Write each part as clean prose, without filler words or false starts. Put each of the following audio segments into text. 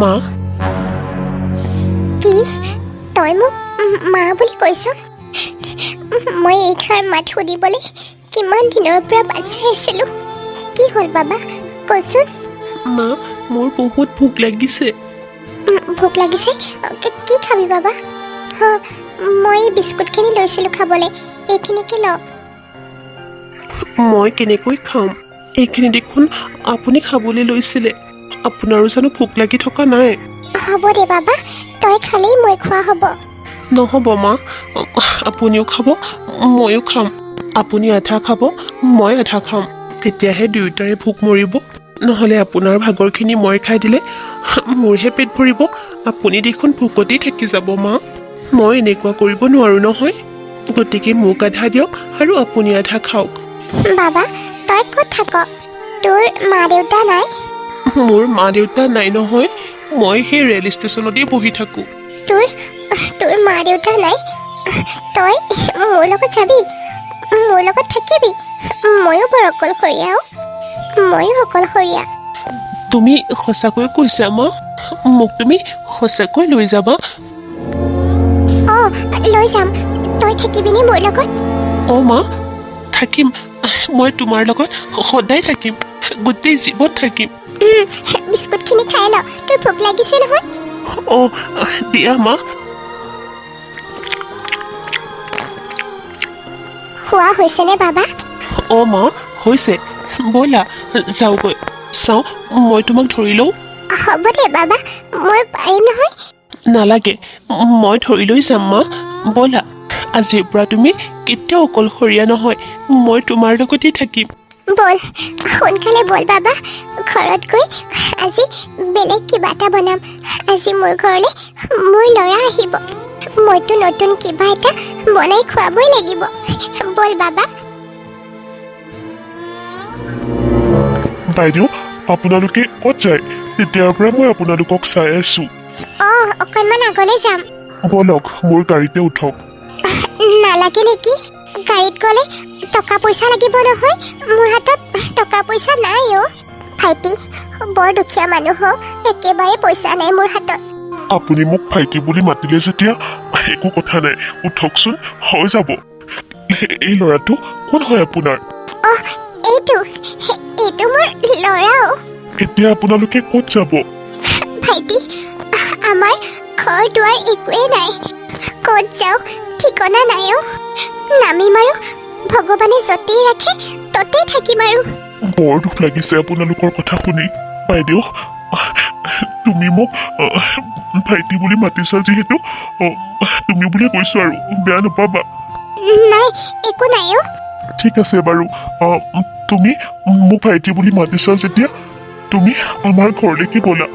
মা কি তই মোক মা বুলি কৈছ? মই এইষাৰ মাত শুনিবলৈ কিমান দিনৰ পৰা বাচাই আছিলো। কি হ'ল বাবা কচোন? মা মোৰ বহুত ভোক লাগিছে। ভোক লাগিছে? কি খাবি বাবা? মই বিস্কুটখিনি লৈছিলোঁ খাবলৈ, এইখিনিকে ল। মই কেনেকৈ খাম? এইখিনি দেখোন আপুনি খাবলৈ লৈছিলে। আপোনাৰো জানো ভোক লাগি থকা নাই? হ'ব দে বাবা, তই খালেই মই খোৱা হ'ব। নহ'ব মা, আপুনিও খাব ময়ো খাম। আপুনি আধা খাব মই আধা খাম, তেতিয়াহে দুয়োটাৰে ভোক মৰিব। নহ'লে আপোনাৰ ভাগৰখিনি মই খাই দিলে মোৰহে পেট ভৰিব। আপুনি দেখোন ভোকতেই থাকি যাব মা। মই এনেকুৱা কৰিব নোৱাৰোঁ নহয়। গতিকে মোক আধা দিয়ক আৰু আপুনি আধা খাওক। বাবা তই ক'ত থাক? তোৰ মা দেউতা নাই? মোৰ মা দেউতা নাই নহয়। মই সেই ৰেল ষ্টেচনতেই বহি থাকোঁ। তোৰ মা দেউতা নাই? তই মোৰ লগত যাবি, মোৰ লগত থাকিবি? ময়ো বৰ অকলশৰীয়া। ময়ো অকলশৰীয়া। তুমি সঁচাকৈ কৈছা মা? মোক তুমি সঁচাকৈ লৈ যাবা? অঁ লৈ যাম। তই থাকিবিনে মোৰ লগত? অঁ মা থাকিম। মই তোমাৰ লগত সদায় থাকিম, গোটেই জীৱন থাকিম। বিস্কুটখিনি খাই ল, তোৰ ভোক লাগিছে নহয়। অঁ দিয়া মা। খোৱা হৈছেনে বাবা? অঁ মা হৈছে। ব'লা যাওঁগৈ। চাওঁ মই তোমাক ধৰি লওঁ। হ'ব দে বাবা, মই পাৰিম নহয়। নালাগে, মই ধৰি লৈ যাম মা। ব'লা, আজিৰ পৰা তুমি কেতিয়াও অকলশৰীয়া নহয়। মই তোমাৰ লগতেই থাকিম। বল সোনকালে বল বাবা, ঘৰত গৈ আজি বেলেগ কিবা এটা বনাম। আজি মোৰ ঘৰলৈ মোৰ ল'ৰা আহিব। মইতো নতুন কিবা এটা বনাই খুৱাবই লাগিব। বল বাবা। বাইদেউ, আপোনালোকে ক'ত যায়? তেতিয়াৰ পৰা মই আপোনালোকক চাই আছো। অঁ অকণমান আগলৈ যাম। বলক, মোৰ গাড়ীতে উঠক। নালাগে নেকি? গাড়ীত গ'লে টকা পইচা লাগিব নহয়। মোৰ হাতত টকা পইচা নাই অ' ভাইটি। বৰ দুখীয়া মানুহ, একেবাৰে পইচা নাই মোৰ হাতত। আপুনি মোক ভাইটি বুলি মাতিলে যেতিয়া একো কথা নাই, উঠকচোন, হৈ যাব। এই ল'ৰাটো কোন হয় আপোনাৰ? অঁ এইটো মোৰ ল'ৰা। এতিয়া আপোনালোকে ক'ত যাব? ভাইটি, আমাৰ ঘৰ দুৱাৰ একোৱেই নাই। ক'ত যাওঁ ঠিকনা নাই অ'। নামিম আৰু ভগৱানে য'তেই ৰাখে ততেই থাকিম আৰু। বৰ দুখ লাগিছে আপোনালোকৰ কথা শুনি। বাইদেউ, তুমি মোক ভাইটি বুলি মাতিছা যিহেতু তুমি বুলিয়ে কৈছো আৰু, বেয়া নাপাবা। নাই একো নাই অ'। ঠিক আছে বাৰু, তুমি মোক ভাইটি বুলি মাতিছা যেতিয়া তুমি আমাৰ ঘৰলৈকে ব'লা।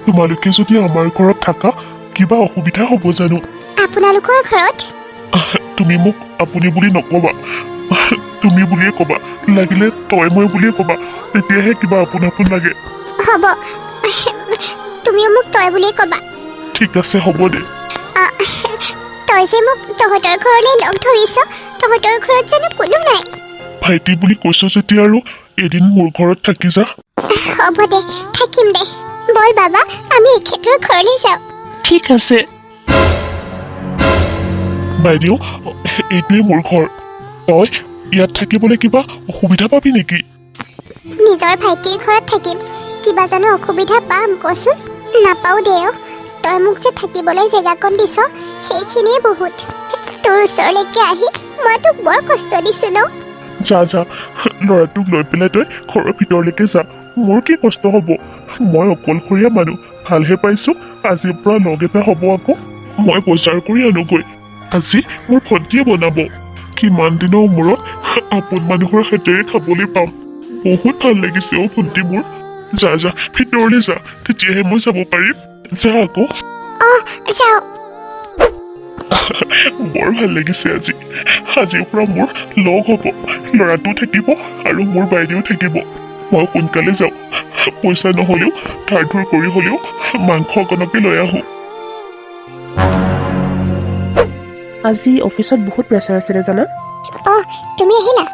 তোমালোকে যদি আমাৰ ঘৰত থাকা কিবা অসুবিধা হ'ব জানো? আপোনালোকৰ ঘৰত? তুমি মোক আপুনি বুলি নকবা, তুমি বুলিয়ে কবা। লাগিলে তই মই বুলিয়ে কবা, তেতিয়াহে কিবা আপোন আপোন লাগে। হ'ব, তুমিও মোক তই বুলিয়ে ক'বা। ঠিক আছে, হ'ব দে। তই যে মোক তহঁতৰ ঘৰলৈ লগ ধৰিছ, তহঁতৰ ঘৰত জানো কোনো নাই? ভাইটি বুলি কৈছ যেতিয়া আৰু এদিন মোৰ ঘৰত থাকি যা। হ'ব দে, থাকিম দে। বল বাবা, আমি এখেতৰ ঘৰলৈ যাওঁ। ঠিক আছে। বাইদেউ, এইটোৱে মোৰ ঘৰ। তই ইয়াত থাকিবলৈ কিবা অসুবিধা পাবি নেকি? নিজৰ ভাইটিৰ ঘৰত থাকিম, কিবা জানো অসুবিধা পাম কচোন? নাপাওঁ দে অ'। তই মোক যে থাকিবলৈ জেগাকণ দিছ সেইখিনিয়ে বহুত। তোৰ ওচৰলৈকে আহি মই তোক বৰ কষ্ট দিছো ন। যা যা, ল'ৰাটোক লৈ পেলাই তই ঘৰৰ ভিতৰলৈকে যা। মোৰ কি কষ্ট হ'ব? মই অকলশৰীয়া মানুহ, ভালহে পাইছো। আজিৰ পৰা লগ এটা হ'ব আকৌ। মই বজাৰ কৰি আনোগৈ। আজি মোৰ ভণ্টিয়ে বনাব। কিমান দিনৰ মূৰত আপোন মানুহৰ হাতেৰে খাবলৈ পাম। বহুত ভাল লাগিছে অ' ভণ্টি মোৰ। যা যা, ভিতৰলৈ যা, তেতিয়াহে মই যাব পাৰিম। যা আকৌ। অঁ যাওঁ। বৰ ভাল লাগিছে আজি। আজিৰ পৰা মোৰ লগ হ'ব, ল'ৰাটো থাকিব আৰু মোৰ বাইদেউ থাকিব। মই সোনকালে যাওঁ, পইচা নহ'লেও ধাৰ ধুৰ কৰি হ'লেও মাংস অকণকে লৈ আহোঁ। আজি অফিচত বহুত প্ৰেছাৰ আছিলে জানা। অঁ তুমি আহিলা?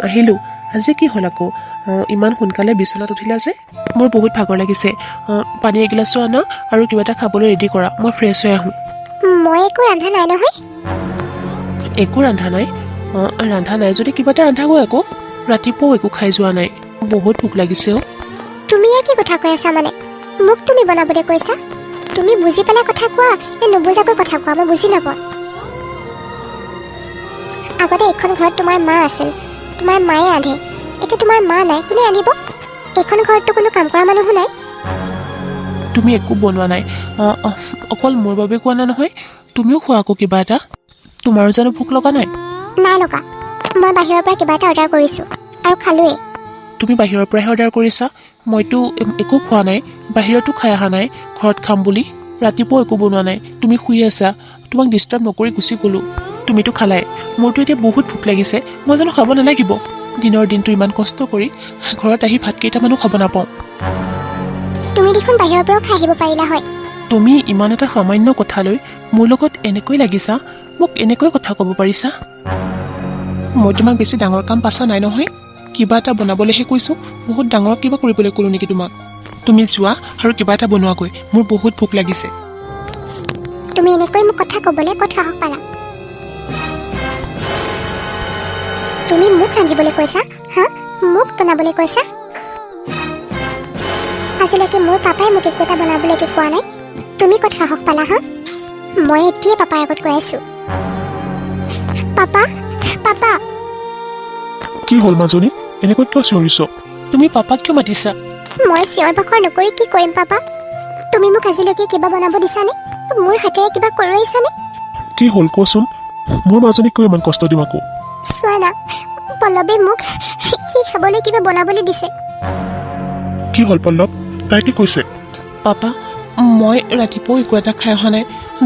আহিলোঁ। আজি কি হ'ল আকৌ? ইমান সোনকালে বিচনাত উঠিলা যে? মোৰ বহুত ভাগৰ লাগিছে পানী এগিলাচো আনা আৰু কিবা এটা খাবলৈ ৰেডি কৰা মই ফ্ৰেছ হৈ আহোঁ মই একো ৰন্ধা নাই নহয়। একো ৰন্ধা নাই ৰন্ধা নাই যদি কিবা এটা ৰন্ধাগৈ আকৌ ৰাতিপুৱাও একো খাই যোৱা নাই বহুত ভোক লাগিছে অ' তুমি ইয়াৰ কি কথা কৈ আছা মানে? মোক তুমি বনাবলৈ কৈছা? তুমি বুজি পেলাই কথা কোৱা নে নুবুজাকৈ কথা কোৱা মই বুজি নাপাওঁ। আগতে এইখন ঘৰত তোমাৰ মা আছিল, তোমাৰ মায়ে ৰান্ধে। এতিয়া তোমাৰ মা নাই, কোনে ৰান্ধিব? এইখন ঘৰততো কোনো কাম কৰা মানুহো নাই। তুমি একো বনোৱা নাই অকল মোৰ বাবে কোৱা নাই নহয় তুমিও খোৱা আকৌ কিবা এটা তোমাৰো জানো ভোক লগা নাই নাই লগা। মই বাহিৰৰ পৰা কিবা এটা অৰ্ডাৰ কৰিছোঁ আৰু খালোৱেই। তুমি বাহিৰৰ পৰাহে অৰ্ডাৰ কৰিছা মইতো একো খোৱা নাই বাহিৰতো খাই অহা নাই ঘৰত খাম বুলি ৰাতিপুৱাও একো বনোৱা নাই তুমি শুই আছা তোমাক ডিষ্টাৰ্ব নকৰি গুচি গ'লোঁ তুমিতো খালাই মোৰতো এতিয়া বহুত ভোক লাগিছে মই জানো খাব নালাগিব দিনৰ দিনটো ইমান কষ্ট কৰি ঘৰত আহি ভাত কেইটামানো খাব নাপাওঁ তুমি দেখোন বাহিৰৰ পৰাও খাই আহিব পাৰিলা হয়। তুমি ইমান এটা সামান্য কথা লৈ মোৰ লগত এনেকৈ লাগিছা মোক এনেকৈ কথা ক'ব পাৰিছা মই তোমাক বেছি ডাঙৰ কাম পাছা নাই নহয় কিবা এটা বনাবলৈহে কৈছোঁ বহুত ডাঙৰ কিবা কৰিবলৈ ক'লোঁ নেকি তোমাক তুমি যোৱা আৰু কিবা এটা বনোৱাগৈ মোৰ বহুত ভোক লাগিছে তুমি এনেকৈ মোক কথা ক'বলৈ ক'ত সাহস পালা? তুমি মোক ৰান্ধিবলৈ কৈছা হা মোক বনাবলৈ কৈছা আজিলৈকে মোৰ পাপাই মোক একো এটা বনাবলৈকে কোৱা নাই তুমি ক'ত সাহস পালা হা মই এতিয়াই পাপাৰ আগত কৈ আছোঁ পাপা পাপা কি হ'ল মাজনী এনেকৈ কিয় চিঞৰিছ তুমি পাপাক কিয় মাতিছা মই চিঞৰ বাখৰ নকৰি কি কৰিম পাপা তুমি মোক আজিলৈকে কিবা বনাব দিছানে মোৰ হাতেৰে কিবা কৰোৱাইছানে কি হ'ল কচোন মোৰ মাজনীক কিয় ইমান কষ্ট দিম আকৌ চোৱা না পল্লৱে মোক সি খাবলৈ কিবা বনাবলৈ দিছে কি হ'ল পল্লৱ তাই কি কৈছে পাপা মই ৰাতিপুৱাও একো এটা খাই অহা নাই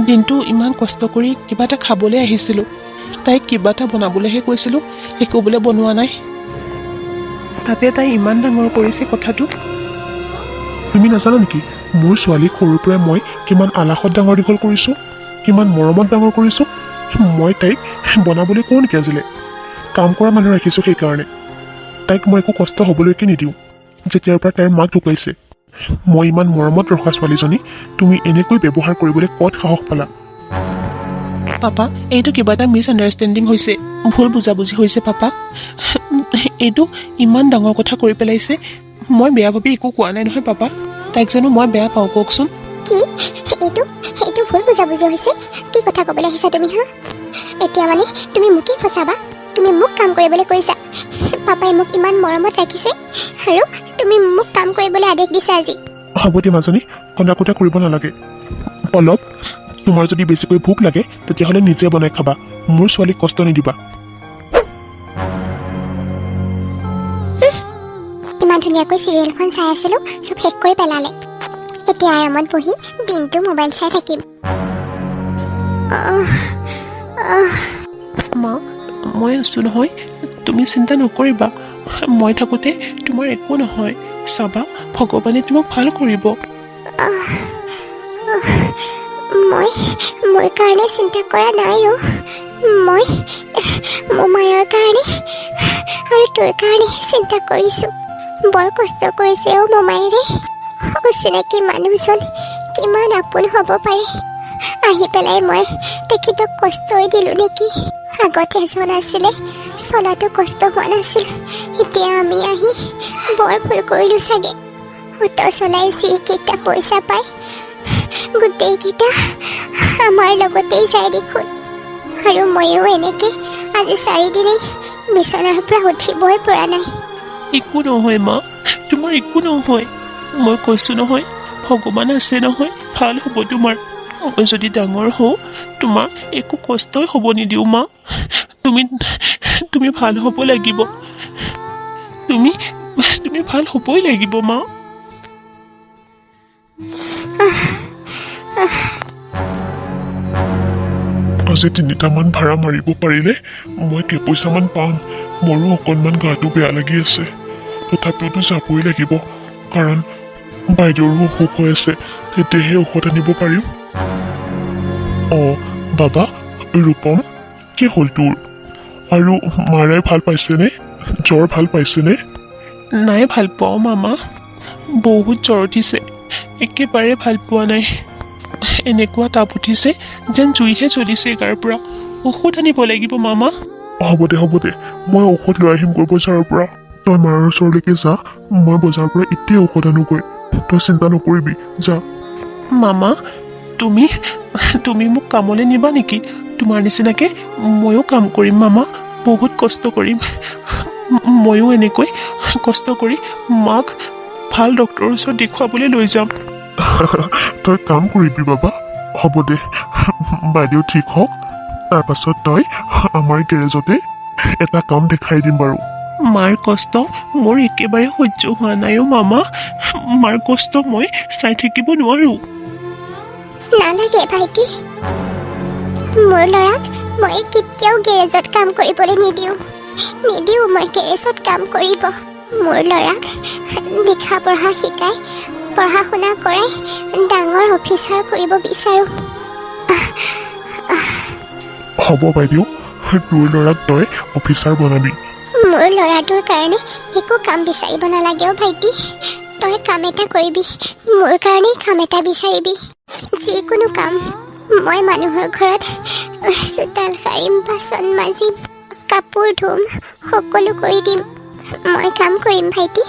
দিনটো ইমান কষ্ট কৰি কিবা এটা খাবলৈ আহিছিলোঁ তাইক কিবা এটা বনাবলৈহে কৈছিলোঁ একো বোলে বনোৱা নাই তাতে তাই ইমান ডাঙৰ কৰিছে কথাটো তুমি নাজানা নেকি মোৰ ছোৱালীক সৰুৰ পৰাই মই কিমান আলাসত ডাঙৰ দীঘল কৰিছোঁ কিমান মৰমত ডাঙৰ কৰিছোঁ মই তাইক বনাবলৈ কওঁ নেকি আজিলৈ কাম কৰা মানুহ ৰাখিছোঁ সেইকাৰণে তাইক মই একো কষ্ট হ'বলৈকে নিদিওঁ যেতিয়াৰ পৰা তাইৰ মাক ঢুকাইছে মই ইমান মৰমত ৰখা ছোৱালীজনী তুমি এনেকৈ ব্যৱহাৰ কৰিবলৈ ক'ত সাহস পালা পাপা এইটো কিবা এটা মিছ আণ্ডাৰষ্টেণ্ডিং হৈছে ভুল বুজাবুজি হৈছে পাপা এইটো ইমান ডাঙৰ কথা কৰি পেলাইছে মই বেয়া ভাবি একো কোৱা নাই নহয় পাপা তাইক জানো মই বেয়া পাওঁ কওকচোন কি এইটো এইটো ভুল বুজাবুজি হৈছে কি কথা ক'বলৈ আহিছা তুমি হা এতিয়া মানে তুমি মোকেই ফচাবা তুমি মোক কাম কৰিবলৈ কৈছা পাপাই মোক ইমান মৰমত ৰাখিছে আৰু তুমি মোক কাম কৰিবলৈ আদেশ দিছা আজি হ'ব দিয়া মাজনী কন্দা কটা কৰিব নালাগে পল্লৱ তোমাৰ যদি বেছিকৈ ভোক লাগে তেতিয়াহ'লে নিজে বনাই খাবা মোৰ ছোৱালীক কষ্ট নিদিবা ইমান ধুনীয়াকৈ চিৰিয়েলখন চাই আছিলোঁ চব শেষ কৰি পেলালে এতিয়া আৰামত বহি দিনটো মোবাইল চাই থাকিম মা মই আছোঁ নহয় তুমি চিন্তা নকৰিবা মই থাকোঁতে তোমাৰ একো নহয় চাবা ভগৱানে তোমাক ভাল কৰিব মই মোৰ কাৰণে চিন্তা কৰা নাই মই মোমায়ৰ কাৰণে আৰু তোৰ কাৰণে চিন্তা কৰিছোঁ বৰ কষ্ট কৰিছে মোমায়েৰে অচিনাকি মানুহজন কিমান আপোন হ'ব পাৰে আহি পেলাই মই তেখেতক কষ্টই দিলোঁ নেকি আগতে এজন আছিলে চলাটো কষ্ট হোৱা নাছিল এতিয়া আমি আহি বৰ ভুল কৰিলোঁ চাগে অটো চলাই যিকেইটা পইচা পায় গোটেইকেইটা আমাৰ লগতেই যায় দেখোন আৰু ময়ো এনেকে আজি 4 দিনেই বিচনাৰ পৰা উঠিবই পৰা নাই একো নহয় মা তোমাৰ একো নহয় মই কৈছোঁ নহয় ভগৱান আছে নহয় ভাল হ'ব তোমাৰ মই যদি ডাঙৰ হওঁ তোমাক একো কষ্টই হ'ব নিদিওঁ মা তুমি ভাল হ'ব লাগিব তুমি ভাল হ'বই লাগিব মা আজি 3টামান ভাড়া মাৰিব পাৰিলে মই কেইপইচামান পাম মোৰো অকণমান গাটো বেয়া লাগি আছে তথাপিওতো যাবই লাগিব কাৰণ বাইদেউৰো অসুখ হৈ আছে তেতিয়াহে ঔষধ আনিব পাৰিম অঁ বাবা ৰূপম কি হ'ল তোৰ আৰু মাৰাই ভাল পাইছেনে জ্বৰ ভাল পাইছেনে নাই ভাল পাওঁ মামা বহুত জ্বৰ উঠিছে, একেবাৰে ভাল পোৱা নাই। এনেকুৱা তাপ উঠিছে যেন জুইহে জ্বলিছে গাৰ পৰা। ঔষধ আনিব লাগিব মামা। হ'ব দে মই ঔষধ লৈ আহিমগৈ বজাৰৰ পৰা। তই মাৰ ওচৰলৈকে যা, মই বজাৰৰ পৰা এতিয়া ঔষধ আনোগৈ। তই চিন্তা নকৰিবি, যা। মামা, তুমি তুমি মোক কামলৈ নিবা নেকি? তোমাৰ নিচিনাকে ময়ো কাম কৰিম মামা, বহুত কষ্ট কৰিম। ময়ো এনেকৈ কষ্ট কৰি মাক ভাল ডক্তৰৰ ওচৰত দেখুৱাবলৈ লৈ যাম। তই কাম কৰিবি বাবা। হ'ব দে, বাইদেউ ঠিক হওক, তাৰপাছত তই আমাৰ গেৰেজতে এটা কাম দেখাই দিম বাৰু। মাৰ কষ্ট মোৰ একেবাৰে সহ্য হোৱা নাই অ' মামা। মাৰ কষ্ট মই চাই থাকিব নোৱাৰো। নালাগে ভাইটি, মোৰ ল'ৰাক মই কেতিয়াও গেৰেজত কাম কৰিবলৈ নিদিওঁ মই গেৰেজত কাম কৰিব। মোৰ ল'ৰাক লিখা পঢ়া শিকাই, পঢ়া শুনা কৰাই ডাঙৰ অফিচাৰ কৰিব বিচাৰোঁ। হ'ব বাইদেউ, তোৰ ল'ৰাক তই অফিচাৰ বনাবি। মোৰ ল'ৰাটোৰ কাৰণে একো কাম বিচাৰিব নালাগে অ' ভাইটি। তই কাম এটা কৰিবি, মোৰ কাৰণেই কাম এটা বিচাৰিবি। যিকোনো কাম, মই মানুহৰ ঘৰত চোতাল সাৰিম, বাচন মাজিম, কাপোৰ ধুম, সকলো কৰি দিম। মই কাম কৰিম ভাইটি।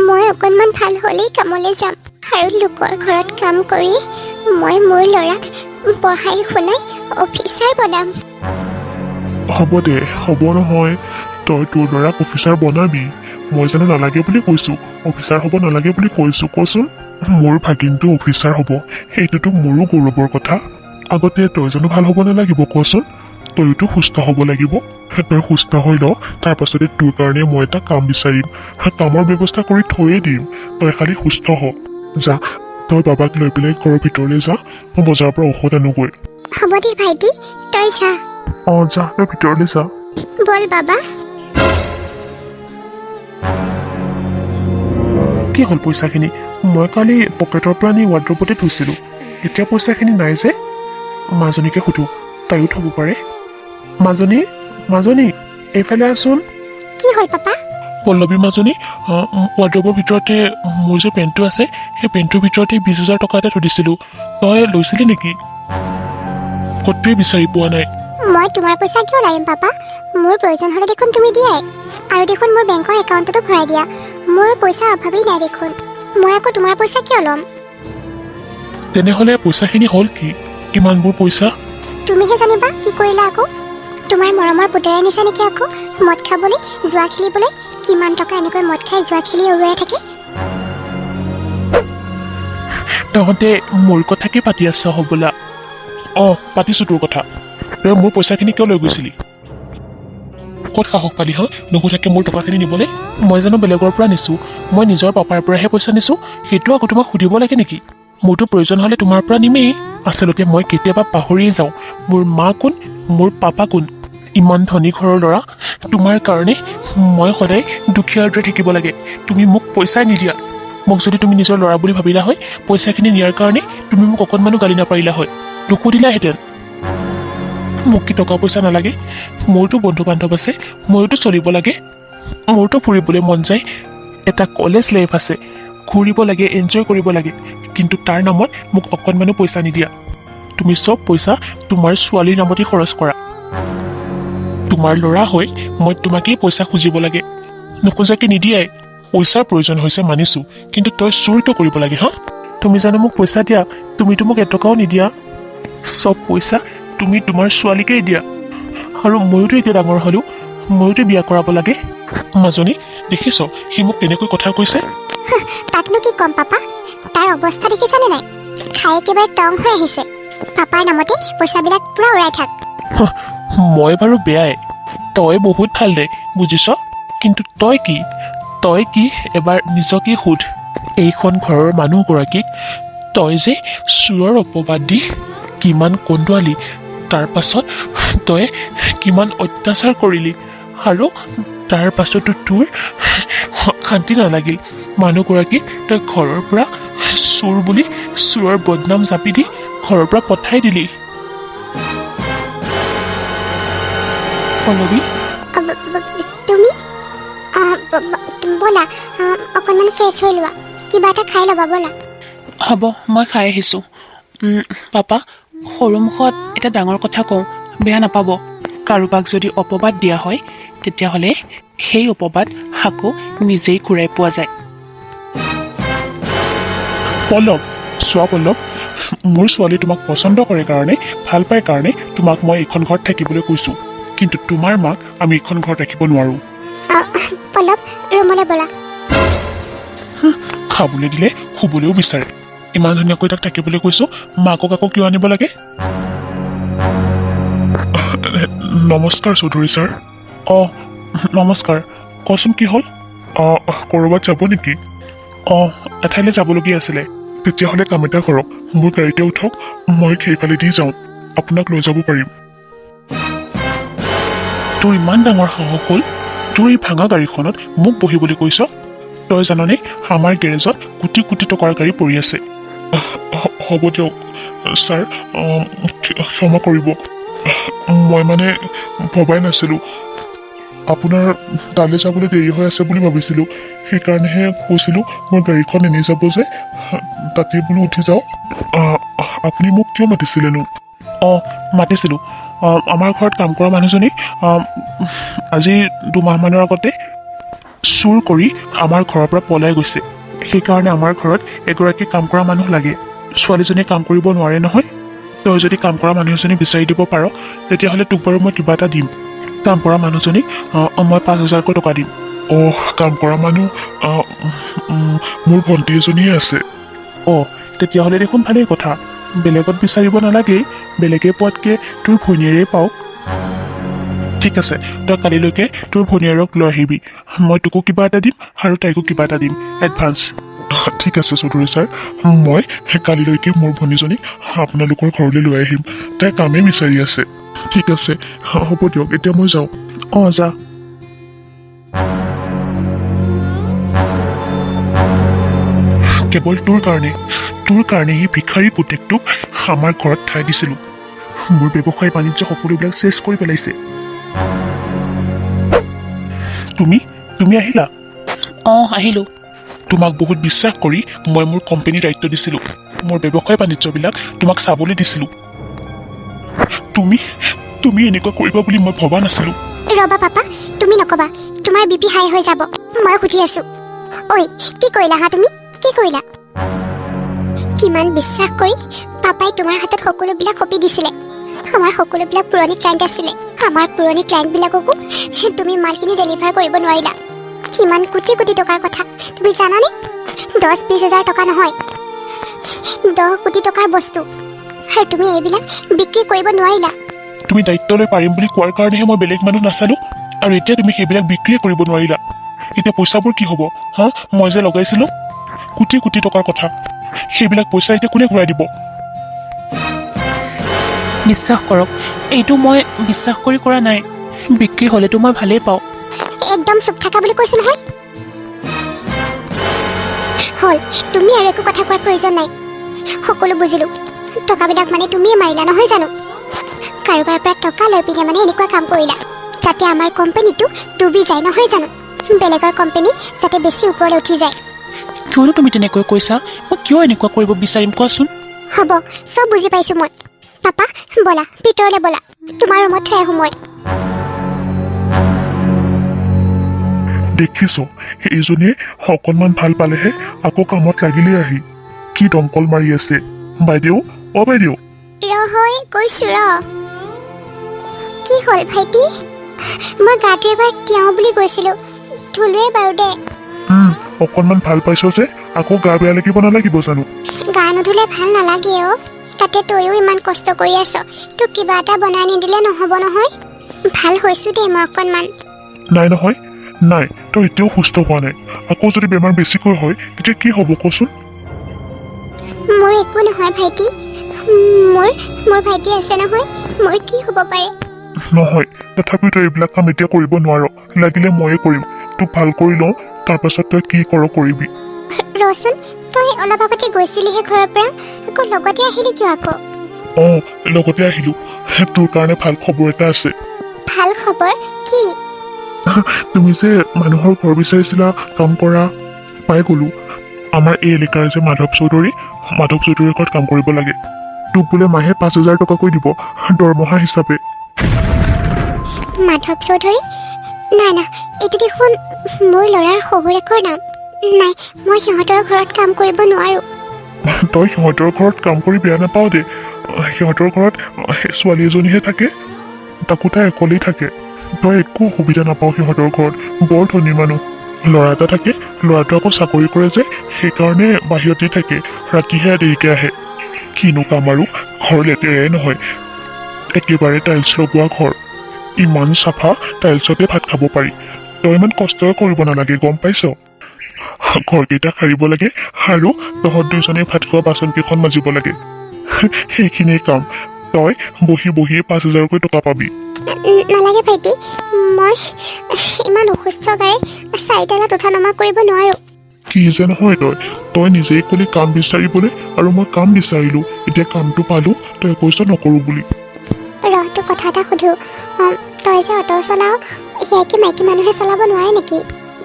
মই অকণমান ভাল হ'লেই কামলৈ যাম, আৰু লোকৰ ঘৰত কাম কৰি মই মোৰ ল'ৰাক পঢ়াই শুনাই অফিচাৰ বনাম। হ'ব দে, হ'ব নহয়, তই তোৰ ল'ৰাক অফিচাৰ বনাবি। মই জানো নালাগে বুলি কৈছোঁ, অফিচাৰ হ'ব নালাগে বুলি কৈছোঁ? কচোন, মোৰ ভাগিনটো অফিচাৰ হ'ব, সেইটোতো মোৰো গৌৰৱৰ কথা। আগতে তই জানো ভাল হ'ব নালাগিব কচোন? তইতো সুস্থ হ'ব লাগিব। তই সুস্থ হৈ ল, তাৰপাছতে তোৰ কাৰণে মই এটা কাম বিচাৰিম, কামৰ ব্যৱস্থা কৰি থৈয়ে দিম। তই খালি সুস্থ হ। যা, তই বাবাক লৈ পেলাই ঘৰৰ ভিতৰলৈ যা, মই বজাৰৰ পৰা ঔষধ আনোগৈ। হ'ব দে ভাইটি, তই যা। যা, তই ভিতৰলৈ যা। বল বাবা। কি হ'ল পইচাখিনি? মই কালি পকেটৰ পৰা নি ৱাৰ্ড্ৰবতে থৈছিলোঁ, এতিয়া পইচাখিনি নাই যে। মাজনীকে সুধো, তাইও থ'ব পাৰে। মাজনী, এইফালে আছোন। কি হ'ল পাপা? পল্লৱী মাজনী, ৱাৰ্ড্ৰবৰ ভিতৰতে মোৰ যে পেণ্টটো আছে, সেই পেণ্টটোৰ ভিতৰতে 20,000 টকা এটা থৈ দিছিলোঁ। তই লৈছিলি নেকি? ক'তোৱে বিচাৰি পোৱা নাই। মই তোমাৰ পইচা কিয় লাগিম পাপা? মোৰ প্ৰয়োজন হ'লে দেখোন তুমি দিয়াই, আৰু দেখোন মোৰ বেংকৰ একাউণ্টতো ভৰাই দিয়া। মোৰ পইচাৰ অভাৱেই নাই দেখোন, মই আকৌ তোমাৰ পইচা কিয় ল'ম? তেনেহ'লে পইচাখিনি হ'ল কি? কিমানবোৰ পইচা? তুমিহে জানিবা কি কৰিলা আকৌ। তোমাৰ মৰমৰ পুতেৰে নিচা নেকি আকৌ মদ খাবলৈ, জুৱা খেলিবলৈ? কিমান টকা এনেকৈ মদ খাই জুৱা খেলি উৰুৱাই থাকে। তহঁতে মোৰ কথাকে পাতি আছ হ'বলা। পাতিছোঁ তোৰ কথা। তই মোৰ পইচাখিনি কিয় লৈ গৈছিলি? ক'ত সাহস পালি নুসুধাকে মোৰ টকাখিনি নিবলৈ? মই জানো বেলেগৰ পৰা নিছোঁ? মই নিজৰ পাপাৰ পৰাহে পইচা নিছোঁ, সেইটো আকৌ তোমাক সুধিব লাগে নেকি? মোৰতো প্ৰয়োজন হ'লে তোমাৰ পৰা নিমেই। আচলতে মই কেতিয়াবা পাহৰিয়ে যাওঁ, মোৰ মা কোন, মোৰ পাপা কোন। ইমান ধনী ঘৰৰ ল'ৰা, তোমাৰ কাৰণে মই সদায় দুখীয়াৰ দৰে থাকিব লাগে। তুমি মোক পইচাই নিদিয়া। মোক যদি তুমি নিজৰ ল'ৰা বুলি ভাবিলা হয়, পইচাখিনি নিয়াৰ কাৰণে তুমি মোক অকণমানো গালি নাপাৰিলা হয়, নুসুধিলাহেঁতেন। মোক কি টকা পইচা নালাগে? মোৰতো বন্ধু বান্ধৱ আছে, ময়োতো চলিব লাগে। মোৰতো ফুৰিবলৈ মন যায়, এটা কলেজ লাইফ আছে, ঘূৰিব লাগে, এনজয় কৰিব লাগে, কিন্তু তাৰ নামত মোক অকণমানো পইচা নিদিয়া। তুমি চব পইচা তোমাৰ ছোৱালীৰ নামতেই খৰচ কৰা। তোমাৰ ল'ৰা হৈ মই তোমাকেই পইচা খুজিব লাগে, নোখোজাকে নিদিয়াই। পইচাৰ প্ৰয়োজন হৈছে মানিছোঁ, কিন্তু তই চুৰিটো কৰিব লাগে তুমি জানো মোক পইচা দিয়া? তুমিতো মোক এটকাও নিদিয়া। চব পইচা তুমি তোমাৰ ছোৱালীকেই দিয়া, আৰু ময়োতো এতিয়া ডাঙৰ হ'লোঁ, ময়োতো বিয়া কৰাব লাগে। মাজনী, দেখিছ সি মোক তেনেকৈ কথা কৈছে। তাকনো কি ক'ম পাপা, তাৰ অৱস্থা দেখিছানে নাই? খাই একেবাৰে টং হৈ আহিছে। পাপাৰ নামতে পইচাবিলাক পুৰা উৰাই থাক। মই বাৰু বেয়াই, তই বহুত ভাল দে, বুজিছ? কিন্তু তই কি এবাৰ নিজকে সোধ। এইখন ঘৰৰ মানুহগৰাকীক তই যে চোৰৰ অপবাদ দি কিমান কন্দুৱালি, তাৰ পাছত তই কিমান অত্যাচাৰ কৰিলি, আৰু তাৰ পাছতো তোৰ শান্তি নালাগিল। মানুহগৰাকীক তই ঘৰৰ পৰা চোৰ বুলি চোৰৰ বদনাম জাপি দি ঘৰৰ পৰা পঠাই দিলি। পল্লৱী, তুমি ব'লা অকণ অকণমান ফ্ৰেছ হৈ লোৱা কিবা এটা খাই ল'বা ব'লা হ'ব মই খাই আহিছোঁ পাপা সৰুমুখত এটা ডাঙৰ কথা কওঁ বেয়া নাপাব কাৰোবাক যদি অপবাদ দিয়া হয় তেতিয়াহ'লে সেই অপবাদ আকৌ নিজেই ঘূৰাই পোৱা যায় পল্লৱ চোৱা পল্লৱ মোৰ ছোৱালী তোমাক পচন্দ কৰে কাৰণে ভাল পায় কাৰণে তোমাক মই এইখন ঘৰত থাকিবলৈ কৈছোঁ কিন্তু তোমাৰ মাক আমি এইখন ঘৰত ৰাখিব নোৱাৰোঁ পল্লৱ ৰুমলৈ ব'লা খাবলৈ দিলে শুবলৈও বিচাৰে ইমান ধুনীয়াকৈ তাক থাকিবলৈ কৈছোঁ মাকক আকৌ কিয় আনিব লাগে নমস্কাৰ চৌধুৰী ছাৰ অঁ নমস্কাৰ কচোন কি হ'ল অঁ ক'ৰবাত যাব নেকি অঁ এঠাইলৈ যাবলগীয়া আছিলে তেতিয়াহ'লে কাম এটা কৰক মোৰ গাড়ীতে উঠক মই সেইফালে দি যাওঁ আপোনাক লৈ যাব পাৰিম তোৰ ইমান ডাঙৰ সাহস হ'ল তোৰ এই ভাঙা গাড়ীখনত মোক বহিবলৈ কৈছ তই জাননে আমাৰ গেৰেজত কোটি কোটি টকাৰ গাড়ী পৰি আছে হ'ব দিয়ক ছাৰ ক্ষমা কৰিব মই মানে ভবাই নাছিলোঁ আপোনাৰ তালৈ যাবলৈ দেৰি হৈ আছে বুলি ভাবিছিলোঁ সেইকাৰণেহে কৈছিলোঁ মোৰ গাড়ীখন এনেই যাব যে তাতে বোলো উঠি যাওঁ আপুনি মোক কিয় মাতিছিলেনো অঁ মাতিছিলোঁ আমাৰ ঘৰত কাম কৰা মানুহজনী আজি 2 মাহমানৰ আগতে চুৰ কৰি আমাৰ ঘৰৰ পৰা পলাই গৈছে সেইকাৰণে আমাৰ ঘৰত এগৰাকী কাম কৰা মানুহ লাগে ছোৱালীজনীয়ে কাম কৰিব নোৱাৰে নহয় তই যদি কাম কৰা মানুহ এজনী বিচাৰি দিব পাৰ তেতিয়াহ'লে তোক বাৰু মই কিবা এটা দিম কাম কৰা মানুহজনীক মই 5,000কৈ টকা দিম অঁ কাম কৰা মানুহ মোৰ ভণ্টি এজনীয়ে আছে অঁ তেতিয়াহ'লে দেখোন ভালেই কথা বেলেগত বিচাৰিব নালাগেই বেলেগে পোৱাতকৈ তোৰ ভনীয়েৰেই পাওক ঠিক আছে তই কালিলৈকে তোৰ ভনীয়েৰক লৈ আহিবি মই তোকো কিবা এটা দিম আৰু তাইকো কিবা এটা দিম এডভান্স ঠিক আছে চৌধুৰী ছাৰ মই কালিলৈকে মোৰ ভনীজনীক আপোনালোকৰ ঘৰলৈ লৈ আহিম তাই কামেই বিচাৰি আছে ঠিক আছে হ'ব দিয়ক এতিয়া মই যাওঁ অঁ যা কেৱল তোৰ কাৰণে এই ভিক্ষাৰী পুতেকটোক আমাৰ ঘৰত ঠাই দিছিলোঁ মোৰ ব্যৱসায় বাণিজ্য সকলোবিলাক চেছ কৰি পেলাইছে তুমি আহিলা অঁ আহিলোঁ তোমাক বহুত বিশ্বাস কৰি মই মোৰ কোম্পানীৰ দায়িত্ব দিছিলোঁ মোৰ ব্যৱসায় বাণিজ্যবিলাক তোমাক চাবলৈ দিছিলোঁ তুমি এনেকুৱা কৰিবা বুলি মই ভবা নাছিলোঁ ৰবা পাপা তুমি নকবা তোমাৰ বিপি হাই হৈ যাব মই সুধি আছো ঐ কি কৰিলা হা তুমি কি কৰিলা কিমান বিশ্বাস কৰি পাপাই তোমাৰ হাতত সকলোবিলাক সঁপি দিছিলে আমাৰ সকলোবিলাক পুৰণি ক্লাইণ্ট আছিলে আমাৰ পুৰণি ক্লাইণ্টবিলাককো তুমি মালখিনি ডেলিভাৰ কৰিব নোৱাৰিলা কিমান কোটি কোটি টকাৰ কথা তুমি জানানে 10-20 হাজাৰ টকা নহয় 10 কোটি টকাৰ বস্তু আৰু তুমি এইবিলাক বিক্ৰী কৰিব নোৱাৰিলা তুমি দায়িত্ব লৈ পাৰিম বুলি কোৱাৰ কাৰণেহে মই বেলেগ মানুহ নাচালোঁ আৰু এতিয়া তুমি সেইবিলাক বিক্ৰীয়ে কৰিব নোৱাৰিলা এতিয়া পইচাবোৰ কি হ'ব হা মই যে লগাইছিলোঁ কোটি কোটি টকাৰ কথা সেইবিলাক পইচা এতিয়া কোনে ঘূৰাই দিব বিশ্বাস কৰক এইটো মই বিশ্বাস কৰি কৰা নাই বিক্ৰী হ'লেতো মই ভালেই পাওঁ একদম চুপ থাকা বুলি কৈছো নহয় হ'ল তুমি আৰু একো কথা কোৱাৰ প্ৰয়োজন নাই সকলো বুজিলো টকাবিলাক মানে তুমিয়ে মাৰিলা নহয় জানো কাৰোবাৰ পৰা টকা লৈ পিনে মানে এনেকুৱা কাম কৰিলা যাতে আমাৰ কোম্পানীটো ডুবি যায় নহয় জানো বেলেগৰ কোম্পানী যাতে বেছি ওপৰলৈ উঠি যায় কিয়নো তুমি তেনেকৈ কৈছা মই কিয় এনেকুৱা কৰিব বিচাৰিম কোৱাচোন হ'ব চব বুজি পাইছো মই পাপা ব'লা ভিতৰলৈ ব'লা তোমাৰ ৰুমত থৈ আহোঁ মই দেখিছ এইজনীয়ে অকণমান ভাল পালেহে আকৌ কামত লাগিলেই আহি কি দমকল মাৰি আছে বাইদেউ অ বাইদেউ ৰহৈ কৈছো কি হ'ল ভাইটি মই গাটো এবাৰ তিয়াওঁ বুলি কৈছিলো ধুলোৱে বাৰু দে অকণমান ভাল পাইছ যে আকৌ গা বেয়া লাগিব নালাগিব জানো গা নুধুলে ভাল নালাগে অ তাতে তইও ইমান কষ্ট কৰি আছ তোক কিবা এটা বনাই নিদিলে নহ'ব নহয় ভাল হৈছো দে মই অকণমান নাই নহয় নাই তই এতিয়াও সুস্থ হোৱা নাই আকৌ যদি বেমাৰ বেছিকৈ হয় তেতিয়া কি হ'ব কচোন মোৰ একো নহয় ভাইটি মোৰ ভাইটি আছে নহয় মোৰ কি হ'ব পাৰে নহয় তথাপিও তই এইবিলাক কাম এতিয়া কৰিব নোৱাৰ লাগিলে ময়ে কৰিম তোক ভাল কৰি লওঁ তাৰপাছত তই কি কৰ কৰিবি ৰচোন তই অলপ আগতে গৈছিলিহে ঘৰৰ পৰা আকৌ লগতে আহিলি কিয় আকৌ অঁ লগতে আহিলোঁ তোৰ কাৰণে ভাল খবৰ এটা আছে ভাল খবৰ কি তুমি যে মানুহৰ ঘৰ বিচাৰিছিলা কাম কৰা পাই গ'লো আমাৰ এই এলেকাৰ যে মাধৱ চৌধুৰীৰ ঘৰত কাম কৰিব লাগে তোক বোলে মাহে 5,000 টকাকৈ দিব দৰমহা হিচাপে মাধৱ চৌধুৰী নাই না এইটো দেখোন মোৰ ল'ৰাৰ শহুৰেকৰ নাম নাই মই সিহঁতৰ ঘৰত কাম কৰিব নোৱাৰোঁ তই সিহঁতৰ ঘৰত কাম কৰি বেয়া নাপাৱ দে সিহঁতৰ ঘৰত ছোৱালী এজনীহে থাকে তাকো তাই অকলেই থাকে তই একো অসুবিধা নাপাৱ সিহঁতৰ ঘৰত বৰ ধনী মানুহ ল'ৰা এটা থাকে ল'ৰাটো আকৌ চাকৰি কৰে যে সেইকাৰণে বাহিৰতেই থাকে ৰাতিহে দেৰিকৈ আহে কিনো কাম আৰু ঘৰ লেতেৰাই নহয় একেবাৰে টাইলছ লগোৱা ঘৰ ইমান চাফা টাইলছতে ভাত খাব পাৰি তই ইমান কষ্ট কৰিব নালাগে গম পাইছ ঘৰকেইটা সাৰিব লাগে আৰু তহঁত দুজনে ভাত খোৱা বাচনকেইখন মাজিব লাগে সেইখিনিয়ে কাম তই বহিয়ে 5,000কৈ টকা পাবি নালাগে ভাইটি মই ইমান অসুস্থ গাৰে 4 উঠা নমা কৰিব নোৱাৰোঁ কি যে নহয় তই নিজেই ক'লি কাম বিচাৰিবলৈ আৰু মই কাম বিচাৰিলোঁ এতিয়া কামটো পালোঁ তই কৈছ নকৰোঁ বুলি ৰহটো কথা এটা সোধোঁ তই যে অটো চলাও সেয়া কি মাইকী মানুহে চলাব নোৱাৰে নেকি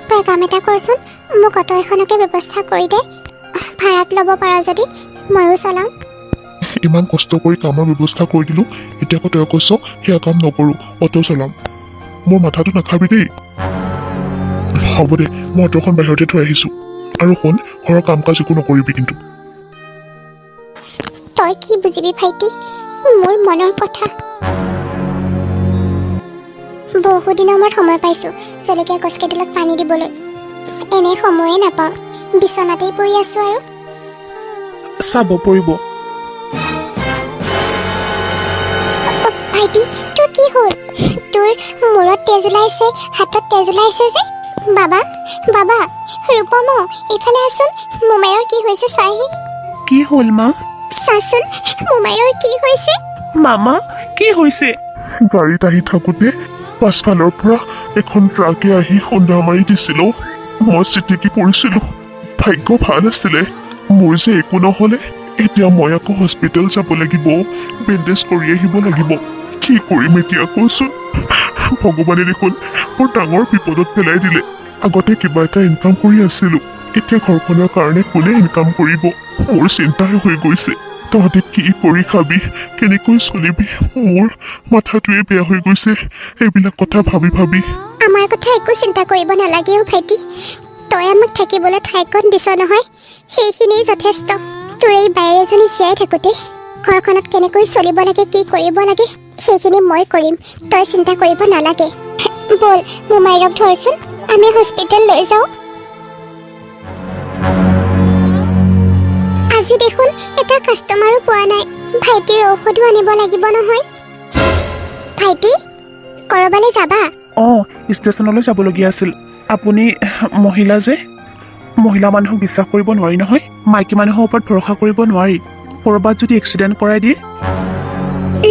তই কাম এটা কৰচোন মোক অটো এখনকে ব্যৱস্থা কৰি দে ভাড়াত ল'ব পাৰ যদি ময়ো চলাম ইমান কষ্ট কৰি কামৰ ব্যৱস্থা কৰি দিলোঁ এতিয়া আকৌ তই কৈছ সেয়া কাম নকৰোঁ অটো চলাম মোৰ মাথাটো নাখাবি দেই হ'ব দে মই অটোখন বাহিৰতে থৈ আহিছোঁ আৰু শুন ঘৰৰ কাম কাজ একো নকৰিবি কিন্তু তই কি বুজিবি ভাইটি মোৰ মনৰ কথা বহুদিনৰ মূৰত সময় পাইছোঁ জলকীয়া গছকেইডালত পানী দিবলৈ এনে সময়ে নাপাওঁ বিচনাতেই পৰি আছোঁ আৰু চাব পৰিব ভাইটি তোৰ কি হ'ল তোৰ মূৰত তেজ ওলাইছে হাতত তেজ ওলাইছে যে বাবা ৰূপম এইফালে আছোন মোমাইৰ কি হৈছে চাহি কি হ'ল মা চাচোন মোমাইৰ কি হৈছে মামা কি হৈছে গাড়ীত আহি থাকোঁতে পাছফালৰ পৰা এখন ট্ৰাকে আহি খুন্দা মাৰি দিছিল মই চিটিকি পৰিছিলোঁ ভাগ্য ভাল আছিলে মোৰ যে একো নহ'লে এতিয়া মই আকৌ হস্পিটেল যাব লাগিব বেণ্ডেজ কৰি আহিব লাগিব কি কৰিম এতিয়া কচোন ভগৱানে দেখোন বৰ ডাঙৰ বিপদত পেলাই দিলে আগতে কিবা এটা ইনকাম কৰি আছিলোঁ এতিয়া ঘৰখনৰ কাৰণে কোনে ইনকাম কৰিব মোৰ চিন্তাহে হৈ গৈছে তহঁতে কি কৰি খাবি কেনেকৈ চলিবি মোৰ মাথাটোৱে বেয়া হৈ গৈছে এইবিলাক কথা ভাবি ভাবি আমাৰ কথা একো চিন্তা কৰিব নালাগে ভাইটি তই আমাক থাকিবলৈ ঠাইকণ দিছ নহয় সেইখিনিয়ে যথেষ্ট তোৰ এই বাইৰ এজনী জীয়াই থাকোঁতে ঘৰখনত কেনেকৈ চলিব লাগে কি কৰিব লাগে সেইখিনি মই কৰিম তই চিন্তা কৰিব নালাগে বল মোমাইৰক ধৰচোন আমি হস্পিটেল লৈ যাওঁ আজি দেখোন এটা কাষ্টমাৰো পোৱা নাই ভাইটিৰ ঔষধো আনিব লাগিব নহয় ভাইটি কৰবালৈ যাবা অঁ ষ্টেচনলৈ যাবলগীয়া আছিল আপুনি মহিলা যে মহিলা মানুহক বিশ্বাস কৰিব নোৱাৰি নহয় মাইকী মানুহৰ ওপৰত ভৰসা কৰিব নোৱাৰি ক'ৰবাত যদি এক্সিডেণ্ট কৰাই দিয়ে